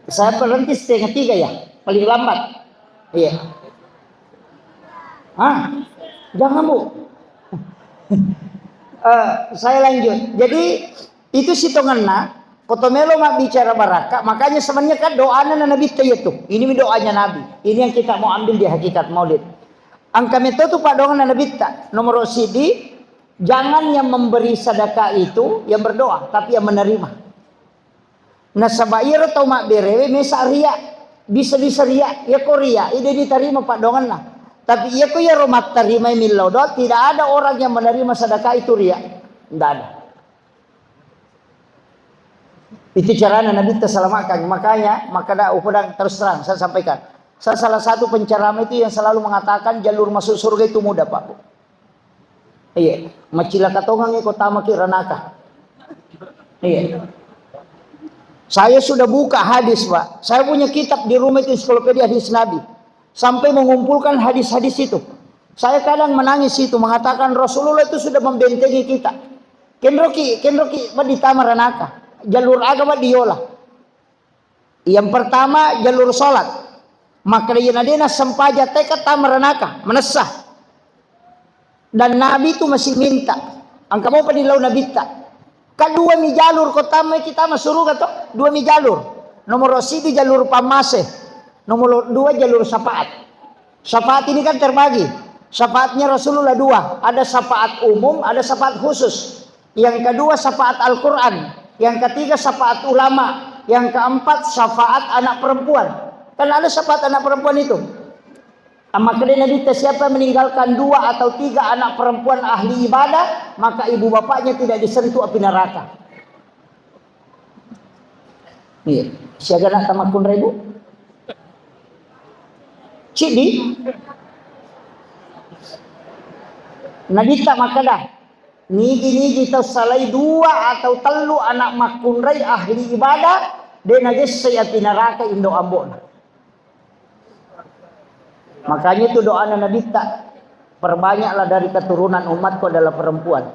Speaker 1: Saya berhenti 2:30 ya, paling lambat. Iya. Jangan Bu. Saya lanjut. Jadi itu sitonganna kotomelo mak bicara baraka. Makanya sebenarnya kan doanya Nabi itu. Ini doanya Nabi. Ini yang kita mau ambil di hakikat Maulid. Angka metode Pak doa Nabi nomor CD. Jangan yang memberi sedekah itu yang berdoa, tapi yang menerima. Nah sabair atau mak berewe mesa ria, bisa ria, ya korea, ini diterima Pak dongan lah. Tapi ya ko ya romat terima milau doa, tidak ada orang yang menerima sedekah itu ria, tidak ada. Itu caranya Nabi terselamatkan. Makanya maka terus terang saya sampaikan. Saya salah satu penceramah itu yang selalu mengatakan jalur masuk surga itu mudah Pak. Iya, macila katongang ko tama kiranaka. Iya. Saya sudah buka hadis, Pak. Saya punya kitab di rumah itu ensiklopedia hadis Nabi. Sampai mengumpulkan hadis-hadis itu. Saya kadang menangis itu, mengatakan Rasulullah itu sudah membentengi kita. Kenroki di tamaranaka. Jalur agama diolah. Yang pertama jalur sholat. Maka dina sempaja teka tamaranaka, menesah. Dan Nabi itu masih minta. Angka mau padilau Nabi tak. Kedua mi jalur kota kita masuruh atau dua mi jalur. Nomor satu jalur pamase. Nomor 2 jalur syafaat. Syafaat ini kan terbagi. Syafaatnya Rasulullah 2. Ada syafaat umum, ada syafaat khusus. Yang kedua syafaat Al-Quran. Yang ketiga syafaat ulama. Yang keempat syafaat anak perempuan. Kan ada syafaat anak perempuan itu. Maka Nabi siapa meninggalkan 2 atau 3 anak perempuan ahli ibadah, maka ibu bapaknya tidak disentuh api neraka. Iya, siaga nak tamakun ribu. Cidi. Nabi tak makadah. Nigi tau salai 2 atau 3 anak makunrai ahli ibadah, dia najis saya api neraka indo ambon. Makanya itu doa Nabi tak, perbanyaklah dari keturunan umatku adalah perempuan.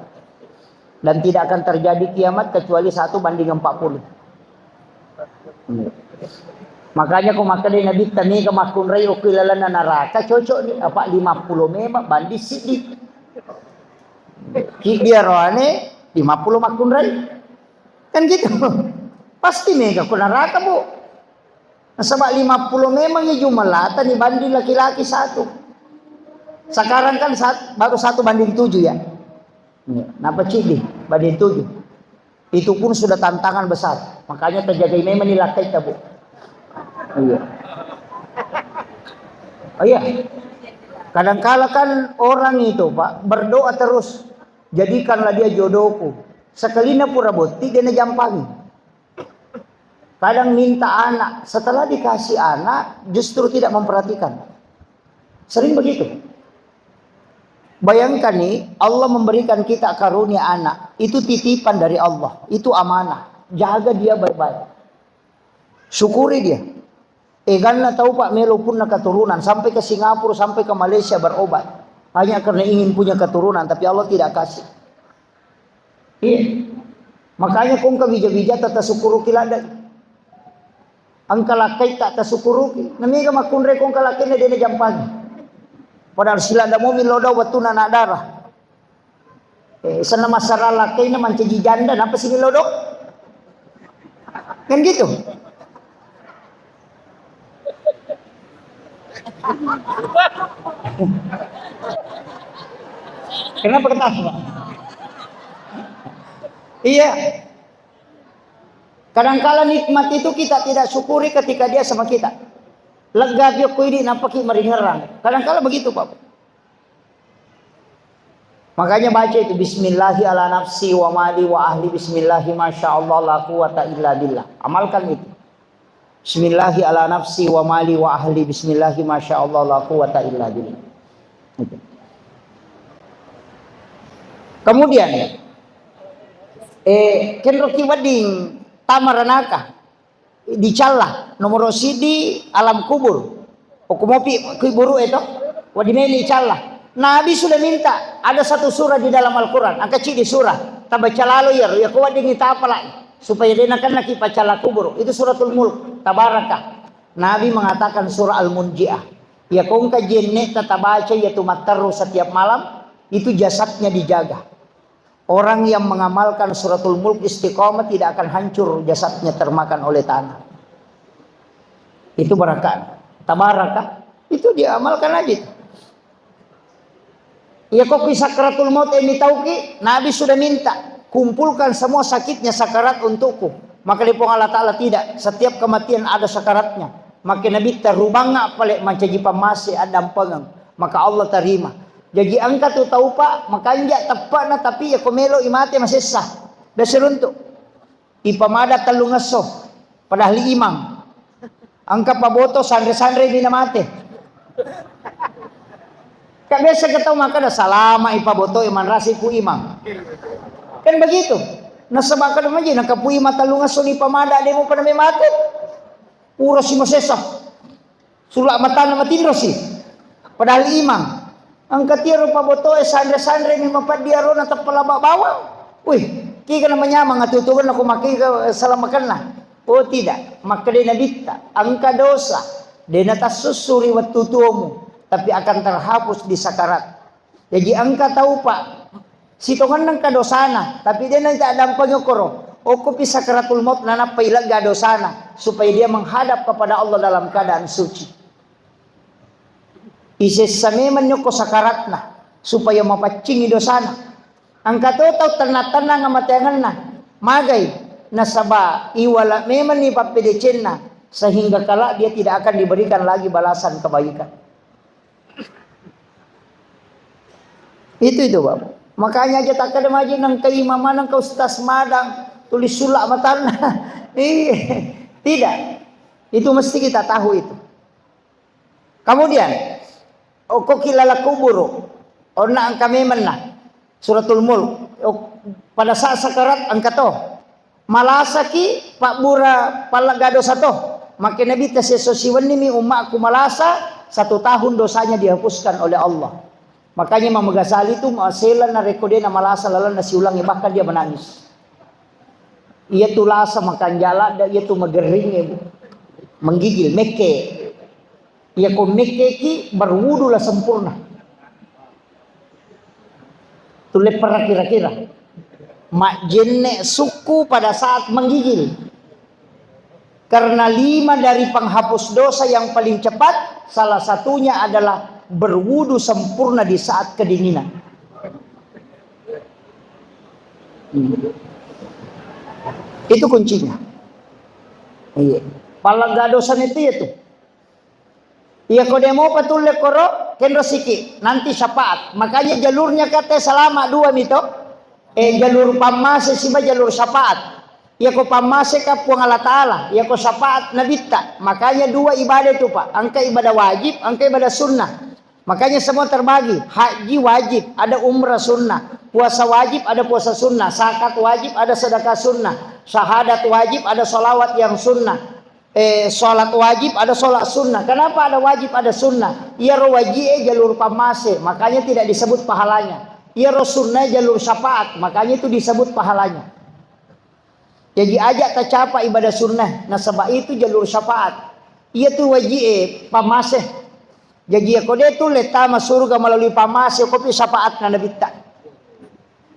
Speaker 1: Dan tidak akan terjadi kiamat kecuali 1:40. Makanya kau makan Nabi tani ke makunrai ukilalan neraka cocok ni apa 50 memang bandi sidik. Dia rohane 50 makunrai. Kan gitu. Pasti mega ke neraka, Bu. Sebab 50 memangnya jumlah ni banding laki-laki 1. Sekarang kan baru 1:7 ya. Napa cili banding 7. Itu pun sudah tantangan besar. Makanya terjaga memang ni laki kita, Bu. Iya. Oh iya. Kadang-kala kan orang itu, Pak, berdoa terus. Jadikanlah dia jodohku. Sekelina pura boti dia jampangi. Kadang minta anak, setelah dikasih anak justru tidak memperhatikan. Sering begitu. Bayangkan nih, Allah memberikan kita karunia anak. Itu titipan dari Allah. Itu amanah. Jaga dia baik-baik. Syukuri dia. Ganna tahu Pak Melo pun nak keturunan. Sampai ke Singapura, sampai ke Malaysia berobat. Hanya karena ingin punya keturunan. Tapi Allah tidak kasih. Iya. Makanya kong kabija-bija tata syukuru kilada. Angka lakai tak tersyukuruki. Namiga makunre kong kalakai na dia jampagi. Padahal sila ada mobil lodaw batu na darah. Sana masalah lakai na mancaji janda. Napa sini lodaw? Kan gitu. Kenapa ketawa? Iya. Kadangkala nikmat itu kita tidak syukuri ketika dia sama kita. Lega dia kuidi napaki meringerang. Kadangkala begitu, Pak. Makanya baca itu bismillahi ala nafsi wa mali wa ahli bismillahi masyaallah la quwata illa billah. Amalkan itu. Bismillahi ala nafsi wa mali wa ahli bismillahi masyaallah la quwata illa billah. Itu. Kemudian kenroki wading tamaranaka dicalla nomor sidi alam kubur okumopi kuburu itu wadimeli calla. Nabi sudah minta ada satu surah di dalam Al-Quran angka di surah tabaca lalu ya kau wading kita apa lagi supaya dia nak lagi pacala kubur itu suratul mulk tabaraka. Nabi mengatakan surah al-munjiah ya kau kajian tatabaca ya tumattaru setiap malam itu jasadnya dijaga. Orang yang mengamalkan suratul mulk istiqamah tidak akan hancur jasadnya termakan oleh tanah. Itu barakat. Tabarakah. Itu diamalkan aja. Ya kok sakratul maut ini tahu ki? Nabi sudah minta. Kumpulkan semua sakitnya sakarat untukku. Maka di Allah Ta'ala tidak. Setiap kematian ada sakaratnya. Maka Nabi terubang apalagi mancaji pamasi adam pengang. Maka Allah terima. Jadi angka tu tahu Pak, makanya tepat na tapi ya komelo imate masih sah. Dah seruntuk. Ipamada talungaso. Padahal imam. Angka paboto sandre-sandre di namate. Kan biasa kita maka dah salama ipaboto iman rasi ku imam. Kan begitu. Nasabakan naman yun, nakapuy matalungaso ni pamada di mo pa na may mate. Puro si masesa. Sulak mata na matindro si. Padahal imam. Angkat dia rupa boto sandre-sandre mi mapat dia ro natap palaba bawang. Wih, kika na manyamang atutuban ako makika salamakan na. Oh tidak, maka dia nabita. Angka dosa, dia natasusuri wat tutumu, tapi akan terhapus di sakarat. Jadi angka tahu pak, sitongan ng kadosana, tapi dia nanti ada panyokoro. O kupi sakaratul maut na napailag dosana, supaya dia menghadap kepada Allah dalam keadaan suci. Isesame nyo ko sakarat na, supaya mapacing dosana. Angka tahu tanah-tanah ngamatayangan na, magay, nasaba iwala memang ni papedecen na, sehingga kala dia tidak akan diberikan lagi balasan kebaikan. Itu Bapak. Makanya aja tak ada maji nang keimaman nang kau ustaz madang tulis sulak matana. Tidak. Itu mesti kita tahu itu. Kemudian kok kilala kubur. Ona ang kami mana suratul mulk. Pada saat sakarat angka to. Malasaki pak bura palagado sato. Maka Nabi tasesosiwan nimi umakku malasa 1 tahun dosanya dihapuskan oleh Allah. Makanya Imam Ghazali itu masalah na rekode na malasa lalan na siulangi bahkan dia menangis. Ia tu lasa makan jala dan ia tu magering menggigil meke. Ia ko meke ki berwudu lah sempurna. Tu lepar kira-kira. Mak jenne suku pada saat menggigil. Karena 5 dari penghapus dosa yang paling cepat, salah satunya adalah berwudu sempurna di saat kedinginan. Itu kuncinya. Iya. Palaga dosan itu. Iya kode mau patul lekoro kenro siki nanti syafaat. Makanya jalurnya kata selama 2 mito. Jalur pamase siba jalur syafaat. Iya ko pamase ka puang Allah Ta'ala. Iya ko syafaat nabita. Makanya 2 ibadah itu Pak. Angka ibadah wajib, angka ibadah sunnah. Makanya semua terbagi. Haji wajib, ada umrah sunnah. Puasa wajib, ada puasa sunnah. Zakat wajib, ada sedekah sunnah. Syahadat wajib, ada sholawat yang sunnah. Sholat wajib, ada sholat sunnah. Kenapa ada wajib, ada sunnah? Ia ro wajib jalur pamase, makanya tidak disebut pahalanya. Ia ro sunnah jalur syafaat, makanya itu disebut pahalanya. Jadi ajak tercapai ibadah sunnah. Nah sebab itu jalur syafaat. Ia tu wajib pamase. Jadi aku dia tu letak masuk surga melalui pamase kopi syafaat na nabita.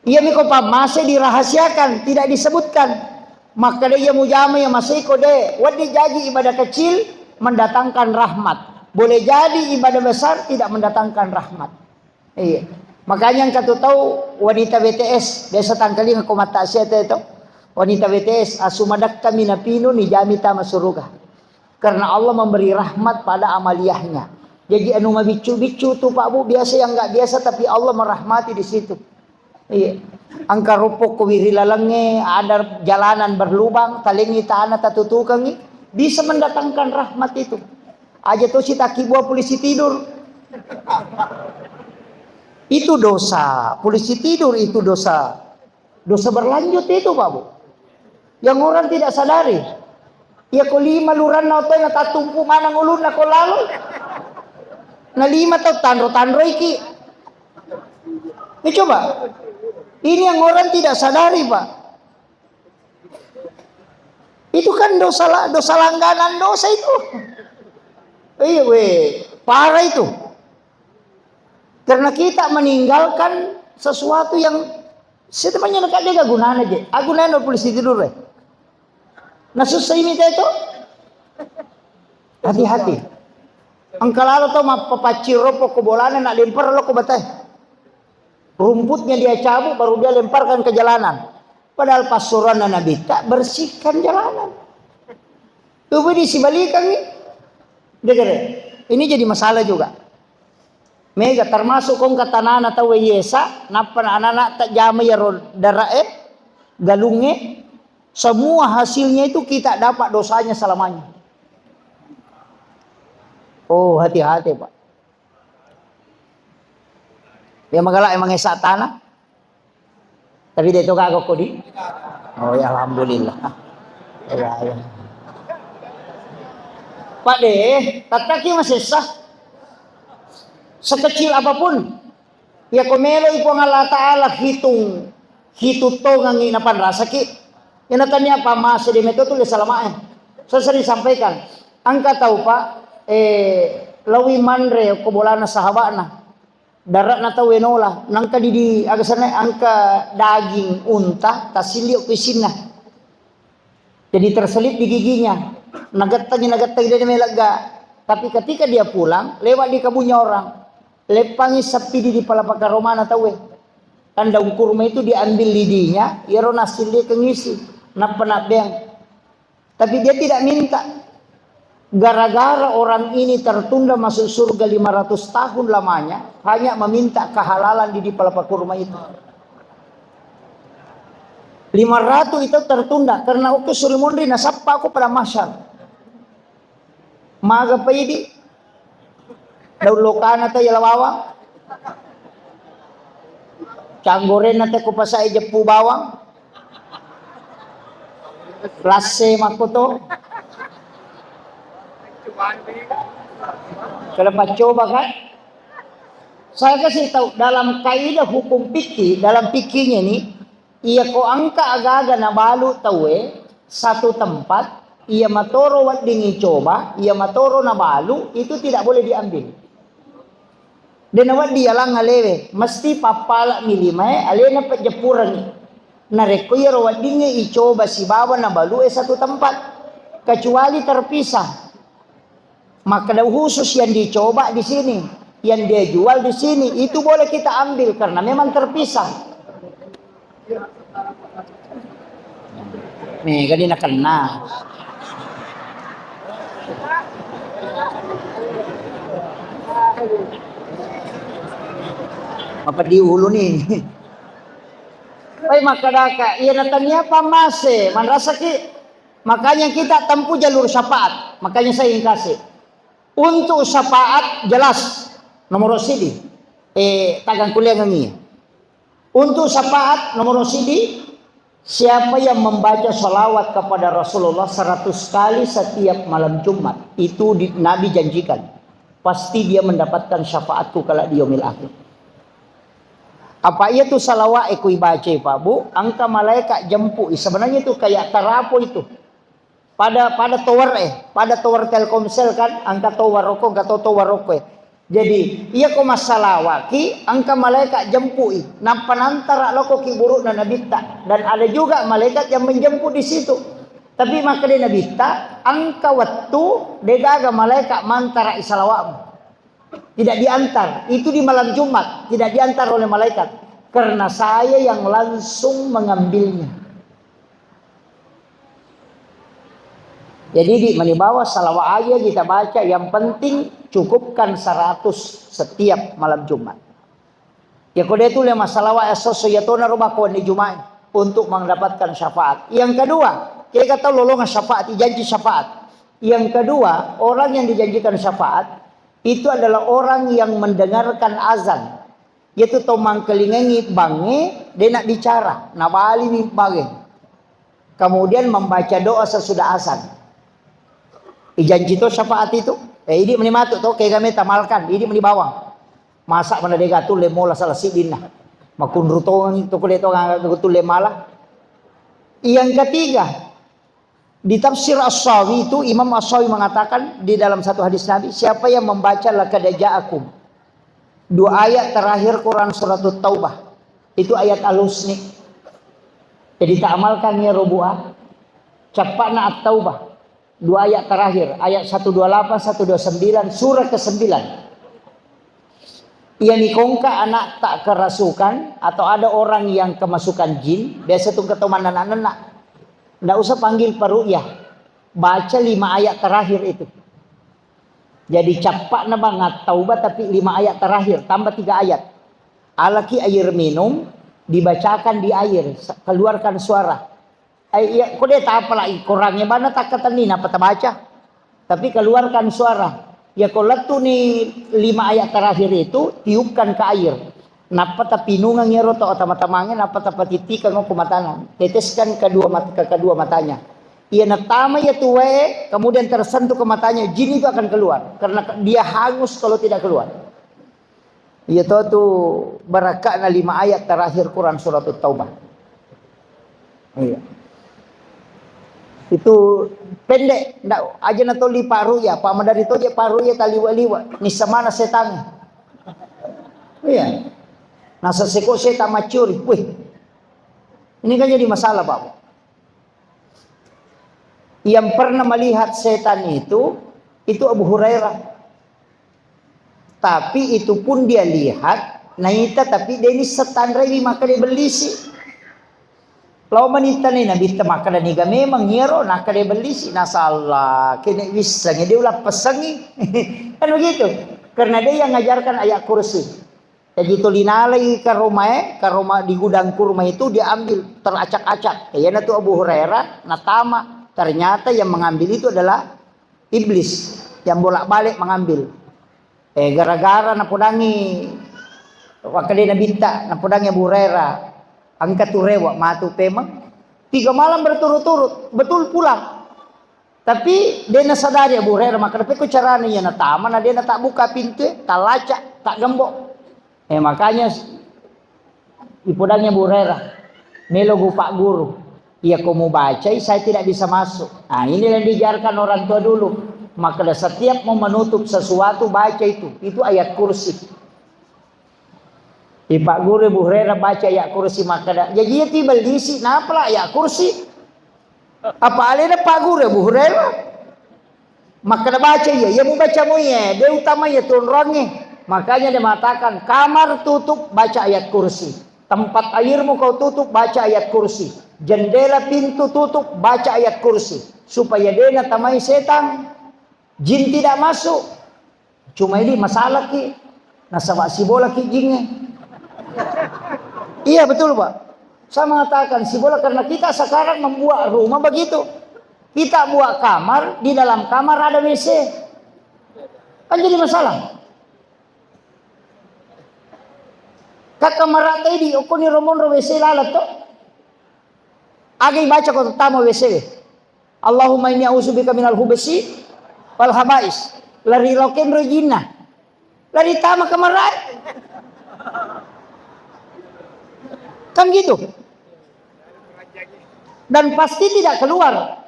Speaker 1: Ia miko pamase dirahasiakan, tidak disebutkan. Maka dia mujama yang masih kode. Wadi jadi ibadah kecil mendatangkan rahmat. Boleh jadi ibadah besar tidak mendatangkan rahmat. Iya. Makanya yang kata tahu wanita BTS desa tangkali ngaku mata siapa itu. Wanita BTS asumadak kami napino ni jamita masuruga. Karena Allah memberi rahmat pada amaliyahnya. Jadi anu mabicu-bicu tu Pak Bu biasa yang enggak biasa tapi Allah merahmati di situ. Iya. Angka rupuk kuwiri lalange ada jalanan berlubang talingi tanah tatutukangi bisa mendatangkan rahmat itu. Aja tuh si taki buah polisi tidur. Itu dosa. Polisi tidur itu dosa. Dosa berlanjut itu Pak Bu. Yang orang tidak sadari. Ya ko 5 luran na otoy na tatumpu manang ulun na ko lalo. Na 5 tau tanro-tanro iki. Coba. Ini yang orang tidak sadari Pak. Itu kan dosa langganan dosa itu. Iya weh, parah itu. Karena kita meninggalkan sesuatu yang sebenarnya dekat dia gak gunanya aja. Agunanya polisi tidur deh. Nah susah ini itu. Hati-hati. Angkalalo to mapapaciro po kubolana nak lempar lo ko batay. Rumputnya dia cabut baru dia lemparkan ke jalanan. Padahal pasuran dan nabita bersihkan jalanan. Tuh di sibalikan nih. Dengar. Ini jadi masalah juga. Mega termasuk kong katanana tahu yesa napa anak-anak tak jama ya darae galunge semua hasilnya itu kita dapat dosanya selamanya. Oh, hati-hati Pak. Dia magalak emang esak tanah. Tapi dia itu kagak kodi. Oh ya alhamdulillah. Ya. Pak deh, tak masih sah. Sekecil apapun Ya komelo ipo ng Allah Ta'ala hituto ng inapan rasa ki. Inatanya pa masa di meto tulis salamain. So sering sampaikan. Angka tahu pak, lawi manre ko bola na sa haba na. Darat na tahu enola. Nangka di agasanay angka daging unta tasilyo kuisin na. Jadi terselip di giginya. Nagatag dia melaga. Tapi ketika dia pulang, lewat di kabunya orang. Lepangi sapi di palapaka romana tahu kan daun kurma itu diambil lidinya, ya nasil dia kengisi, napa-napeng. Tapi dia tidak minta. Gara-gara orang ini tertunda masuk surga 500 tahun lamanya, hanya meminta kehalalan di palapaka kurma itu. 500 itu tertunda karena aku suruh mundi nasapa aku pada masyar. Maga pa idi. Daun lokana tayo lawawang. Canggoren na tayo kupasay jepu bawang. Lase makoto. Kalau coba kan? Saya kasih tahu dalam kaidah hukum fikih, dalam fikihnya ini, iya ko angka aga-aga na balu tawe satu tempat, ia matoro wat dingi coba, ia matoro na balu itu tidak boleh diambil. Dan awak dia lang ngalewe, mesti papala milimay, alena pa japuran. Nareko ya rawat dingi icoba si bawa na balu satu tempat, kecuali terpisah. Maka daw khusus yang dicoba di sini, yang dia jual di sini, itu boleh kita ambil karena memang terpisah. Nih, kanina kena. Apa di hulu nih? Ay makadaka, iya natanya pamase, manrasa ki. Makanya kita tempuh jalur syafaat. Makanya saya ingin kasih. Untuk syafaat jelas nomor sidi. Tagang kuliah ngangi. Untuk syafaat nomor sidi, siapa yang membaca salawat kepada Rasulullah 100 kali setiap malam Jumat, itu Nabi janjikan, pasti dia mendapatkan syafaatku kala di yaumil akhir. Apa itu salawat aku baca Pak Bu? Angka malaikat jemput. Sebenarnya itu kayak tarapo itu. Pada tower Telkomsel kan, angka tower rokok atau tower rokok. Jadi, iya ko masalawat ki angka malaikat jemput. Nampan antara loko ki buruk na nabita, dan ada juga malaikat yang menjemput di situ. Tapi maka dia nabita, angka waktu degaga malaikat mantara isalawatmu. Tidak diantar, itu di malam Jumat, tidak diantar oleh malaikat, karena saya yang langsung mengambilnya. Jadi di bawah salawat aja kita baca, yang penting cukupkan 100 setiap malam Jumat. Ya kode itu lima salawat asosiyatona rumakon di Jumat untuk mendapatkan syafaat. Yang kedua, kita kata lolongan syafaat, janji syafaat. Yang kedua, orang yang dijanjikan syafaat itu adalah orang yang mendengarkan azan. Yaitu tomang kelingengi bange, dia nak bicara, nabali ni bange. Kemudian membaca doa sesudah azan. Ijanji to syafaat itu. Ini menimatuk to kayak kami tamalkan, ini menibawang. Masak mana dega tu lemola salah sidin nah. Makun rutongan itu kulit orang tu lemala. Yang ketiga, di tafsir As-Sawi itu Imam As-Sawi mengatakan di dalam satu hadis Nabi, siapa yang membaca laqad ja'akum, 2 ayat terakhir Quran surat Taubah, itu ayat al-husni. Jadi tak amalkan ya robuah. Cepatna At-Taubah, 2 ayat terakhir, ayat 128, 129, surat ke-9. Yang nikongka anak tak kerasukan atau ada orang yang kemasukan jin, biasa tuh keteman anak-anak. Nggak usah panggil paru'yah, baca 5 ayat terakhir itu. Jadi capak na banget taubat, tapi 5 ayat terakhir tambah 3 ayat. Alaki air minum dibacakan di air, keluarkan suara. Kok dia tak apalah kurangnya mana tak kata ni apa tak baca, tapi keluarkan suara. Ya kalau tu ni 5 ayat terakhir itu tiupkan ke air. Napa tapi nungang ngero to mata-matangin, napa tapi titikan ko kumatangan. Teteskan kedua matanya. Ia natama ya tuwe, kemudian tersentuh ke matanya, jin itu akan keluar karena dia hangus kalau tidak keluar. Itu tuh barakat na 5 ayat terakhir Quran surat Taubah. Iya. Itu pendek, ndak aja na toli paru ya, pa madari to je paru ya taliwa-liwa. Ni samana setan. Iya. Nasa seko setan macuri. Wih. Ini kan jadi masalah, Pak. Yang pernah melihat setan itu Abu Hurairah. Tapi itu pun dia lihat naita tapi dia ini setan rai maka dia beli sih. Lalu manita ni nabi maka dan niga memang nyero nak dia beli sih nasalah kini bisa dia ulah pesangi kan begitu karena dia yang ngajarkan ayat kursi. Jadi tulinalai ke rumah di gudang kurma itu dia ambil teracak-acak. Ya tu Abu Hurairah natama ternyata yang mengambil itu adalah iblis yang bolak-balik mengambil. Gara-gara napudangi wakali na binta napudangi Abu Hurairah angkat turewa matu pemang 3 malam berturut-turut betul pulang tapi dia nasadari Abu Hurairah maka tapi ko caranya ya natama na dia na tak buka pintu tak lacak tak gembok makanya ipudangi Abu Hurairah melogu Pak Guru iya ko mau baca saya tidak bisa masuk. Nah ini yang diajarkan orang tua dulu. Maka setiap mau menutup sesuatu baca itu ayat kursi. Di Pak Guru Abu Hurairah baca ayat kursi maka jadi dia tiba diisi napa lah ayat kursi. Apa alena Pak Guru Abu Hurairah? Maka baca ya mau baca mo ya, dia utama ya turunnya. Makanya dia mengatakan kamar tutup baca ayat kursi. Tempat airmu kau tutup baca ayat kursi. Jendela pintu tutup baca ayat kursi supaya dia tamai setan. Jin tidak masuk. Cuma ini masalah ki. Nasabak si bola ki jinnya. Iya betul Pak. Saya mengatakan si bola karena kita sekarang membuat rumah begitu. Kita buat kamar, di dalam kamar ada WC. Kan jadi masalah. Kakak merata ini ukuni romon WC lalat to. Agi baca kau tamu WC. Allahumma inni a'udzubika minal hubasi wal habais lari roken rojina lari tama kemarai kan gitu dan pasti tidak keluar.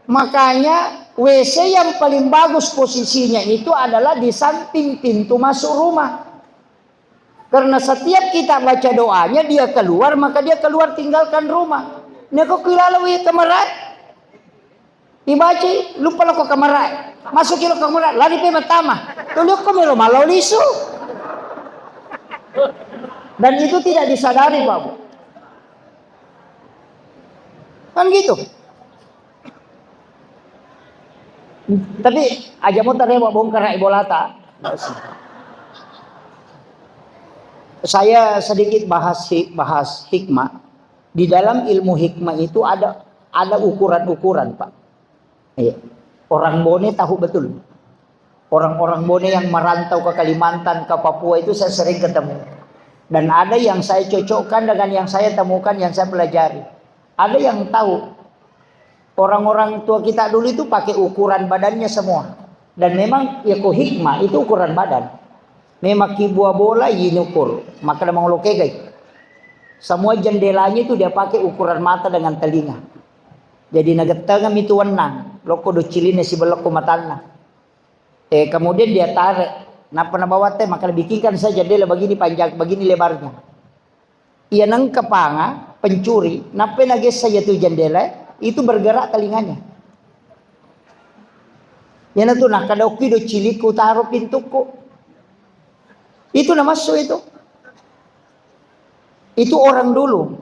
Speaker 1: Makanya WC yang paling bagus posisinya itu adalah di samping pintu masuk rumah karena setiap kita baca doanya dia keluar maka dia keluar tinggalkan rumah. Ini kok kilalawi kemarai dibaca lupa lo kok kemarai masuk kilo kamera lari pe matama tuluk ko mero malau lisu dan itu tidak disadari Pak Bu. Kan gitu tapi aja mau tarewa bongkar ibolata. Saya sedikit bahas hikmah. Di dalam ilmu hikmah itu ada ukuran-ukuran Pak. Iya. Orang Bone tahu betul. Orang-orang Bone yang merantau ke Kalimantan, ke Papua itu saya sering ketemu. Dan ada yang saya cocokkan dengan yang saya temukan, yang saya pelajari. Ada yang tahu. Orang-orang tua kita dulu itu pakai ukuran badannya semua. Dan memang ya hikmah itu ukuran badan. Memang kibua bola yinukur. Maka memang lo kegay. Semua jendelanya itu dia pakai ukuran mata dengan telinga. Jadi nagetanga itu wenang. Loko do ciline si beloko matana. Kemudian dia tarik. Napa na bawa teh maka bikinkan saja jendela begini panjang, begini lebarnya. Ia nang kepanga pencuri. Napa nages saja tu jendela itu bergerak telinganya. Ya tu nak kadoki do ciliku taruh pintuku. Itu nama masuk itu. Itu orang dulu.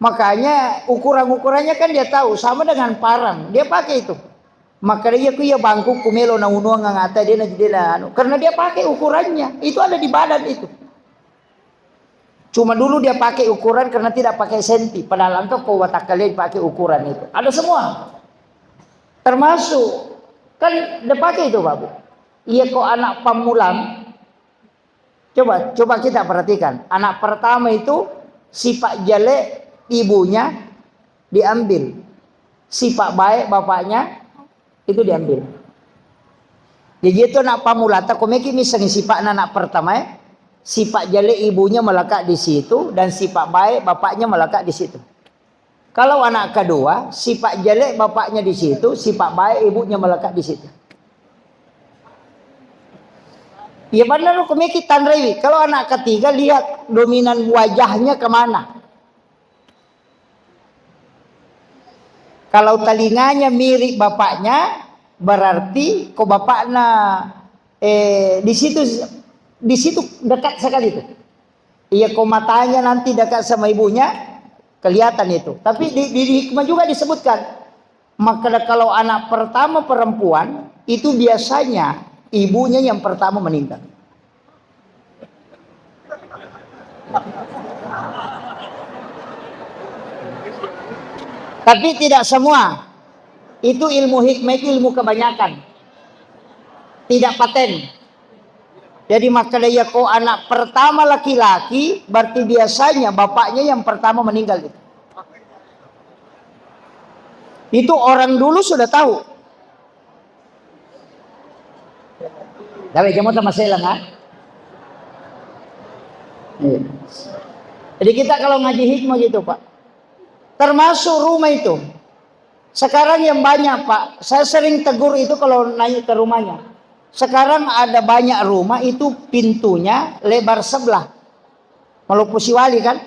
Speaker 1: Makanya ukuran-ukurannya kan dia tahu sama dengan parang dia pakai itu. Maka dia kuya bangku kumelo na unuang ngata dia na jidela karena dia pakai ukurannya itu ada di badan itu. Cuma dulu dia pakai ukuran karena tidak pakai senti. Padahal engkau kau watak kalian pakai ukuran itu. Ada semua. Termasuk kan dia pakai itu Babu. Iya kok anak pamulang. Coba kita perhatikan. Anak pertama itu sifat jelek ibunya diambil, sifat baik bapaknya itu diambil. Jadi itu anak pamulata komeki misalnya sifat anak pertama sifat jelek ibunya melekat di situ dan sifat baik bapaknya melekat di situ. Kalau anak kedua, sifat jelek bapaknya di situ, sifat baik ibunya melekat di situ. Ya benar lu kemikitan Rewi. Kalau anak ketiga lihat dominan wajahnya kemana. Kalau telinganya mirip bapaknya, berarti kok bapaknya di situ dekat sekali itu. Iya, kok matanya nanti dekat sama ibunya, kelihatan itu. Tapi di hikmah juga disebutkan, maka kalau anak pertama perempuan itu biasanya ibunya yang pertama meninggal. Tapi tidak semua. Itu ilmu hikmah, itu ilmu kebanyakan. Tidak paten. Jadi maka dia kok anak pertama laki-laki, berarti biasanya bapaknya yang pertama meninggal itu. Itu orang dulu sudah tahu. Tapi kamu tak masih hilang, ha? Jadi kita kalau ngaji hikmah gitu, Pak. Termasuk rumah itu. Sekarang yang banyak, Pak. Saya sering tegur itu kalau naik ke rumahnya. Sekarang ada banyak rumah itu pintunya lebar sebelah. Maluku Siwali kan.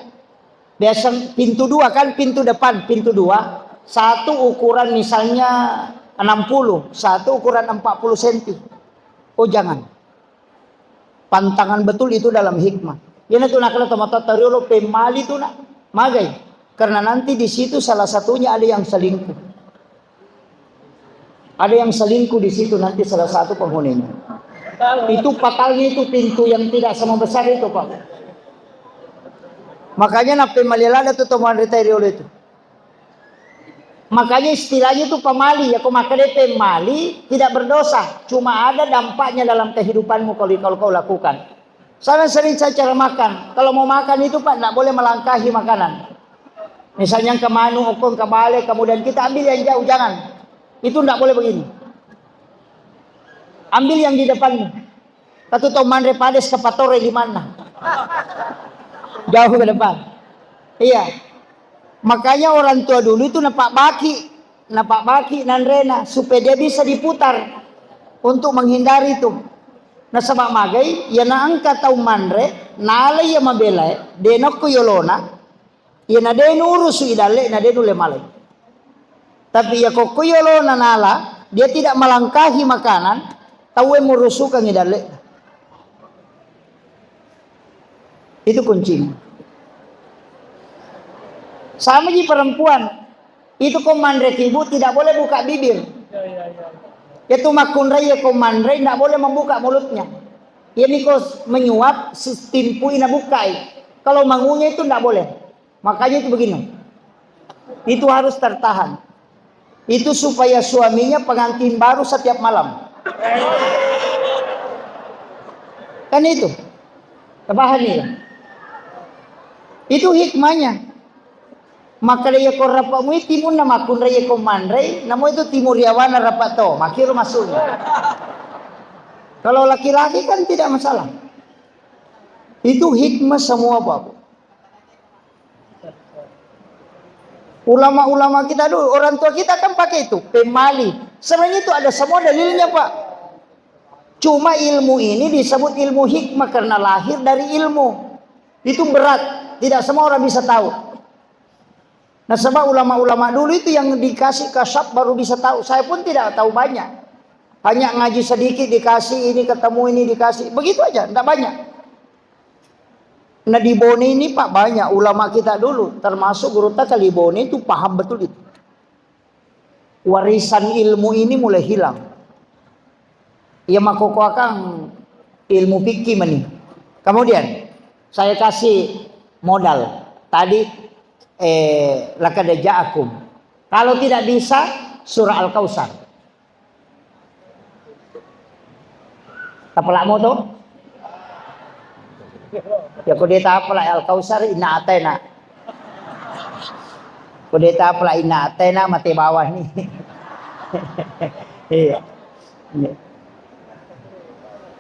Speaker 1: Biasa pintu dua kan, pintu depan, pintu dua. Satu ukuran misalnya 60, satu ukuran 40 cm. Oh jangan. Pantangan betul itu dalam hikmah. Yana tu nakala tomata tariolo pemali tu nak magai. Karena nanti di situ salah satunya ada yang selingkuh. Ada yang selingkuh di situ nanti salah satu penghuninya. Itu fatalnya itu pintu yang tidak sama besar itu, Pak. Makanya nak pemalilada tu toman retariolo itu. Makanya istilahnya itu pemali ya, kau maka dia pemali tidak berdosa. Cuma ada dampaknya dalam kehidupanmu kalau kau lakukan. Saya sering cara makan. Kalau mau makan itu Pak, tidak boleh melangkahi makanan. Misalnya ke manu, okon, ke bale, kemudian kita ambil yang jauh, jangan. Itu tidak boleh begini. Ambil yang di depanmu. Katu tau manre pades ke patore di mana? Jauh ke depan. Iya. Makanya orang tua dulu itu napak baki nanrena supaya dia bisa diputar untuk menghindari itu. Nah sebab magai, ya na angka tau manre, nalai ya mabelai, denok ko yolona. Ya na denu urusu idale, na denu lemalai. Tapi ya kok kuyolo nanala, dia tidak melangkahi makanan, tahu yang murusukan idale. Itu kuncinya. Sama di perempuan, itu komandre ibu tidak boleh buka bibir. Itu makunrai ya komandre tidak boleh membuka mulutnya. Ini kos menyuap sistem ina bukai. Kalau mangunya itu tidak boleh. Makanya itu begini. Itu harus tertahan. Itu supaya suaminya pengantin baru setiap malam. Kan itu. Kebahani ya. Itu hikmahnya. Maka dia kau rapat mui timun nama kun raya komandre, namo itu timur yawana rapat to, makir masuknya. Kalau laki-laki kan tidak masalah. Itu hikmah semua Bapak. Ulama-ulama kita dulu, orang tua kita kan pakai itu, pemali. Sebenarnya itu ada semua dalilnya Pak. Cuma ilmu ini disebut ilmu hikmah karena lahir dari ilmu. Itu berat, tidak semua orang bisa tahu. Nah sebab ulama-ulama dulu itu yang dikasih kasyaf baru bisa tahu. Saya pun tidak tahu banyak. Hanya ngaji sedikit dikasih ini, ketemu ini dikasih. Begitu aja, tidak banyak. Nah di Bone ini Pak banyak ulama kita dulu. Termasuk Guru Takali Bone itu paham betul itu. Warisan ilmu ini mulai hilang. Ya makoko akang ilmu fikih meni. Kemudian saya kasih modal. Tadi laqad ja'akum. Kalau tidak bisa surah Al-Kautsar. Tapalak mo to? Ya kudeta apala Al-Kautsar inna atena. Kudeta apala inna atena mati bawah nih. Iya.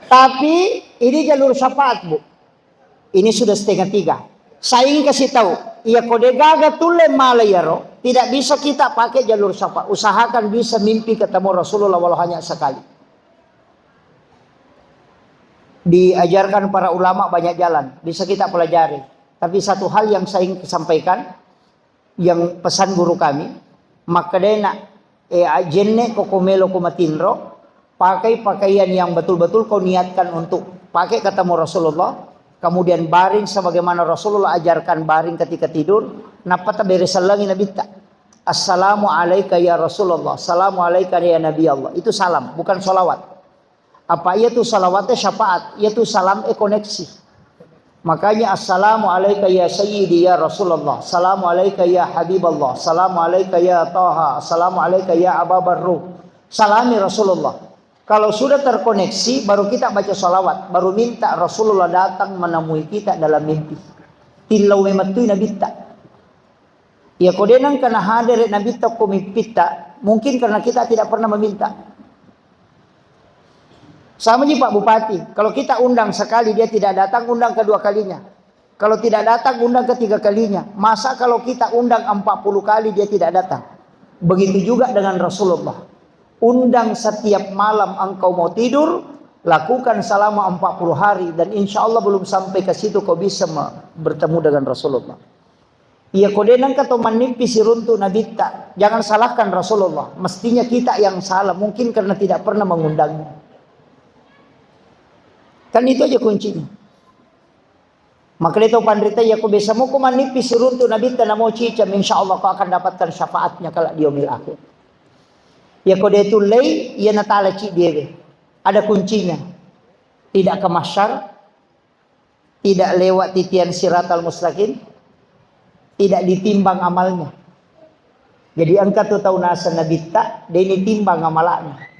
Speaker 1: Tapi ini jalur syafaat Bu. Ini sudah setengah 3. Saya ingin kasih tahu, ya kode gaga tule malayaro, tidak bisa kita pakai jalur syafaat. Usahakan bisa mimpi ketemu Rasulullah walau hanya sekali. Diajarkan para ulama banyak jalan, bisa kita pelajari. Tapi satu hal yang saya ingin sampaikan, yang pesan guru kami, makadena jenne kokomelo kumatinro, pakai pakaian yang betul-betul kau niatkan untuk pakai ketemu Rasulullah, kemudian baring sebagaimana Rasulullah ajarkan baring ketika tidur. Napata beresalangi nabi ta. Assalamu alayka ya Rasulullah, assalamu alayka ya Nabi Allah. Itu salam, bukan salawat. Apa itu salawatnya syafaat, yaitu salam koneksi. Makanya assalamu alayka ya sayyidi ya Rasulullah, assalamu alayka ya Habiballah, assalamu alayka ya Taha, assalamu alayka ya Aba Barruh. Salami Rasulullah. Kalau sudah terkoneksi, baru kita baca salawat, baru minta Rasulullah datang menemui kita dalam mimpi. Tilau mematui Nabi ta. Ya kodenang karena hadir Nabi ta kumipita, mungkin karena kita tidak pernah meminta. Sama nih Pak Bupati, kalau kita undang sekali dia tidak datang, undang kedua kalinya. Kalau tidak datang, undang ketiga kalinya. Masa kalau kita undang 40 kali dia tidak datang? Begitu juga dengan Rasulullah. Undang setiap malam engkau mau tidur, lakukan selama 40 hari. Dan insya Allah belum sampai ke situ kau bisa bertemu dengan Rasulullah. Iya kodenang kata menimpi si runtuh Nabi tak. Jangan salahkan Rasulullah. Mestinya kita yang salah, mungkin karena tidak pernah mengundangnya. Kan itu aja kuncinya. Maka itu pandrita ya ku bisa mau ku manipis runtuh Nabi tanah mau cicam, insyaallah kau akan dapatkan syafaatnya kalau di yaumil akhir. Ya kau dia tulai ya natala ci dia. Ada kuncinya. Tidak ke mahsyar, tidak lewat titian siratal mustaqim, tidak ditimbang amalnya. Jadi angka tu tahu nasa Nabi tak, dia ini timbang amalannya.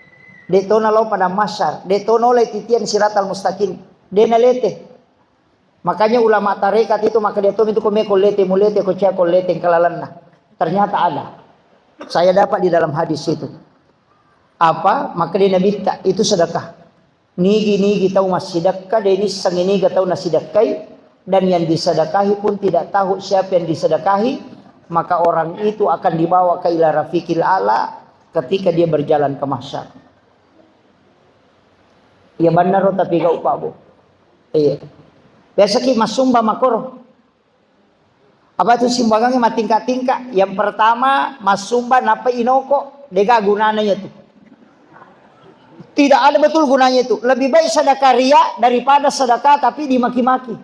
Speaker 1: Detona lo pada masyar, detona oleh titian siratal mustaqim, dena lete. Makanya ulama tarekat itu maka dia itu kome kolete mulete kocia kolete kalalanna. Ternyata ada. Saya dapat di dalam hadis itu. Apa? Maka dia nabi tak itu sedekah. Nigi tahu mas sedekah, deni sang ini tahu nasidekahi, dan yang disedekahi pun tidak tahu siapa yang disedekahi, maka orang itu akan dibawa ke ila rafiqil ala ketika dia berjalan ke mahsyar. Ya benar tapi gak upah bu. Iya. Biasa ki masumba makoro. Apa itu simbangangnya matingka-tingka. Yang pertama masumba napa inoko dega gunanya itu. Tidak ada betul gunanya itu. Lebih baik sedekah ria daripada sedekah tapi dimaki-maki.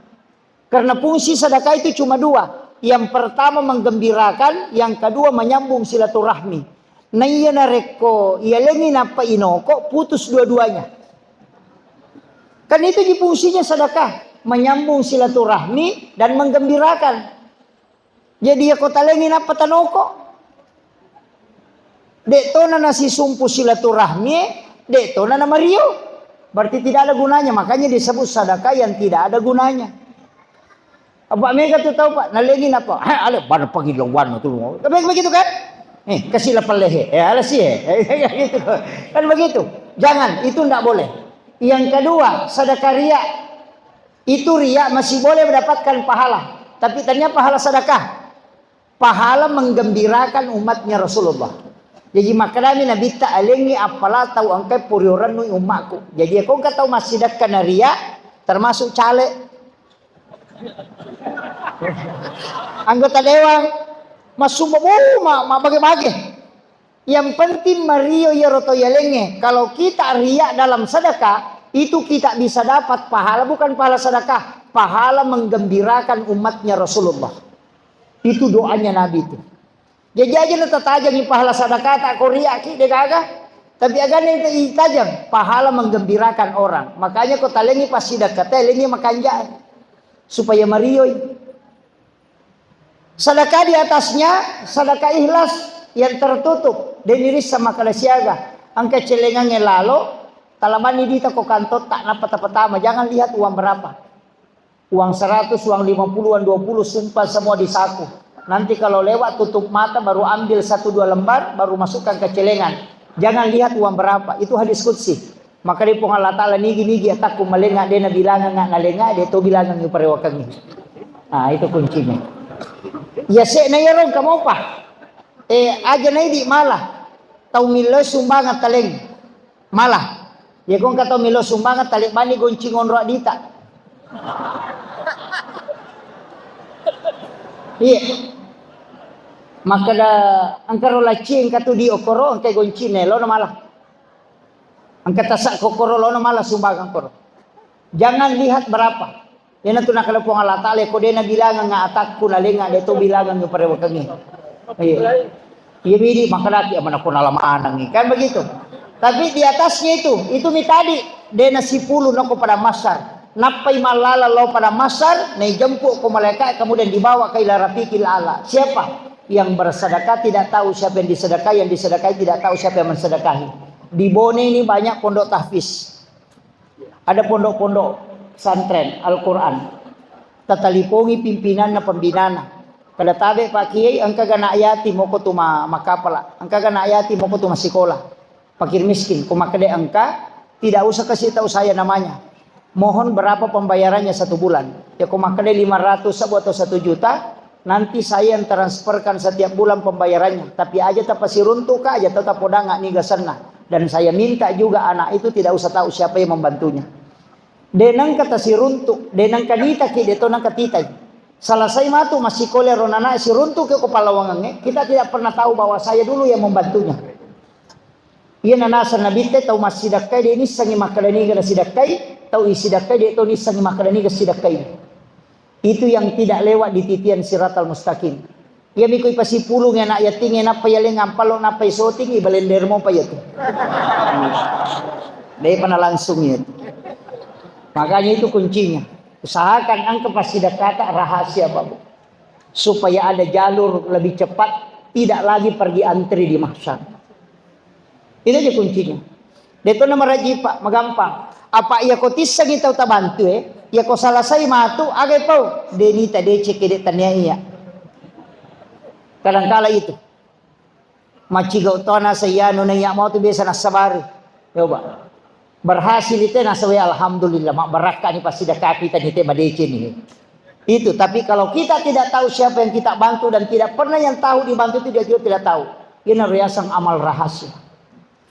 Speaker 1: Karena fungsi sedekah itu cuma 2. Yang pertama menggembirakan, yang kedua menyambung silaturahmi. Nah iya nareko, iya lengi napa inoko putus dua-duanya. Kan itu di fungsinya sedekah, menyambung silaturahmi dan menggembirakan. Jadi ya kota lengin apa tanoko. Detona nasi sumpu silaturahmi, detona nama Mario. Berarti tidak ada gunanya, makanya disebut sedekah yang tidak ada gunanya. Apa mereka tuh tahu Pak, nalengin apa? Ada bar pagilawan tuh. Tapi begitu kan? Kasih lapal lehe. Ala sih gitu. Kan begitu. Jangan, itu enggak boleh. Yang kedua, sedekah ria. Itu ria masih boleh mendapatkan pahala. Tapi ternyata pahala sedekah. Pahala menggembirakan umatnya Rasulullah. Jadi maknanya Nabi ta'alengi apalah tahu angkai purioran nui umatku. Jadi aku enggak tahu masih sedekah ria termasuk caleg. Anggota dewan masuk bagi-bagi. Yang penting Mario ya roto yalenge. Kalau kita riak dalam sedekah, itu kita bisa dapat pahala, bukan pahala sedekah, pahala menggembirakan umatnya Rasulullah. Itu doanya Nabi itu. Jadi aja neta tajam ni pahala sedekah tak kau riak ki dega. Tapi agak itu tajam pahala menggembirakan orang. Makanya kau talengi pas sedekah, talengi makanja supaya Mario. Sedekah di atasnya sedekah ikhlas yang tertutup deniris sama kalasiaga angka celengannya lalu talaman ini tak kau kantot tak napa pertama. Jangan lihat uang berapa, uang 100, uang 50-an, 20 sumpah semua di saku. Nanti kalau lewat tutup mata baru ambil 1-2 lembar baru masukkan ke celengan. Jangan lihat uang berapa, itu hadis qudsi. Maka di pong Allah Ta'ala nigi-nigi atak kung malenga dia na bilangan nga nalenga dia to bilangan yung parewakang ini. Itu kuncinya. Ya se na yarong kamo pa. Aja na di malah. Tau milo sumbangan taleng. Malah. Ya kung katau milo sumbangan taleng bani goncingon roa dita. Iya. Maka da angkaro lacing katu di okoro angkai goncine lo na malah. Angkat tasak kokoro lo na malah sumbangan koro. Jangan lihat berapa. Yan tu nakalapong Allah Ta'ala ko din na bilangan nga atak ko nalinga dito bilangan yung parewakang ni. Iya bidi makalaki aman ako nalamaan ni. Kan begitu. Tapi di atasnya itu mitadi dia na sipulo na ko pada masar. Napay malala lo pada masar, naijempu ko malaikat kemudian dibawa ke ila rafiqil ala. Siapa yang bersedekah tidak tahu siapa yang disedekahi tidak tahu siapa yang mensedekahi. Di Bone ini banyak pondok tahfiz. Ada pondok-pondok pesantren Al-Quran. Tatalipongi pimpinan na pembinana. Kada tabe Pak Kiai angka gana ayati mo ko tuma makapala. Angka gana ayati mo ko tuma sekolah. Fakir miskin. Kumakade angka tidak usah kasih tahu saya namanya. Mohon berapa pembayarannya 1 bulan. Ya kumakade 500 atau 1 juta. Nanti saya yang transferkan setiap bulan pembayarannya. Tapi aja tapasi runtuk aja tetap podanga nigasana. Dan saya minta juga anak itu tidak usah tahu siapa yang membantunya. Denang kata si runtuk, denang kanita ki deto nang katitay. Salasay matu masih kole ronana si runtuk ke kepala wangange, kita tidak pernah tahu bahwa saya dulu yang membantunya. Iya nasa nabite tahu masih dakai de ini sangi makadani gara sidakai, tahu isi dakai de to ni sangi makadani gara sidakai. Itu yang tidak lewat di titian siratal mustaqim. Ya mikoy pasipulong yan na yating na payaling ampalo na pay soting ibalender mo pa yato. Dahil pa na langsung yun. Makanya itu kuncinya. Usahakan ang kapasidakata rahasia babu. Supaya ada jalur lebih cepat. Tidak lagi pergi antri di mahsyar. Itu aja kuncinya. Dito na maraji pak, magampang. Apa iya ko tisang itaw tabantu iya ko salasay matu, agay po. Denita dece kedeta niya iya. Kadangkala itu macigaw to na sa yano na iya mo to biasa nasabari. Coba. Berhasil itu nasawi alhamdulillah mak barakah ni pasidakah kita ni madece ni. Itu tapi kalau kita tidak tahu siapa yang kita bantu dan tidak pernah yang tahu dibantu itu dia juga tidak tahu. Ini riasan amal rahasia.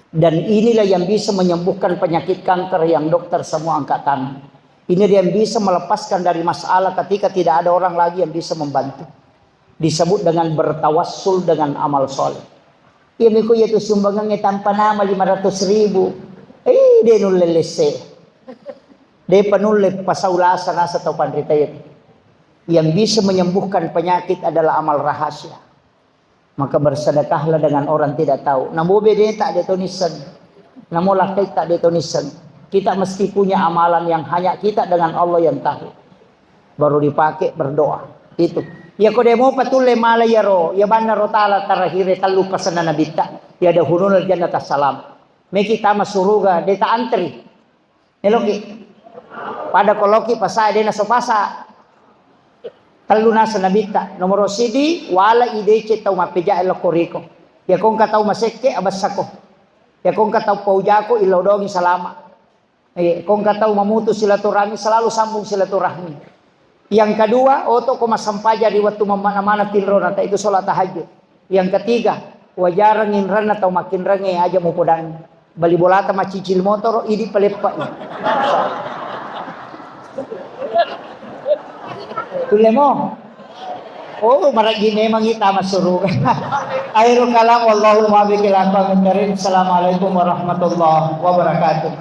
Speaker 1: Dan inilah yang bisa menyembuhkan penyakit kanker yang dokter semua angkat tangan. Ini yang bisa melepaskan dari masalah ketika tidak ada orang lagi yang bisa membantu. Disebut dengan bertawassul dengan amal soleh. Ini ko yaitu sumbangannya tanpa nama 500.000. Dia nulelese. Dia penulis pasaulasa nasa tau pandritayat. Yang bisa menyembuhkan penyakit adalah amal rahasia. Maka bersedekahlah dengan orang tidak tahu. Namun beda tak detonisan. Namun lakai tak detonisan. Kita mesti punya amalan yang hanya kita dengan Allah yang tahu. Baru dipakai berdoa. Itu. Ya ko demo patule malaya ro. Ya bana ro ta'ala tarahire talu pasana nabita. Ya ada hununal jannata salam. May kita masuruga. Deta antri. Neloki. Pada koloki pasay de na sopasa. Talu na sa nabita. Nomoro CD. Wala ideche tau mapija ilo koriko. Ya kung kataw maseke abasako. Ya kung kataw paujako ilodongi salama. Kung kataw mamuto silaturahmi selalu sambung silaturahmi. Yang kedua, oto ko masampaja di waktu mana tilro nata itu sholat tahajud. Yang ketiga, wajarang inran atau makin range aja mau podang. Bali bolata macicil motor idi palepa. Tulemo. Oh, maragi memang kita masurugan. Akhirul kalam wallahu ma bikilan pamentarin. Assalamualaikum warahmatullahi wabarakatuh.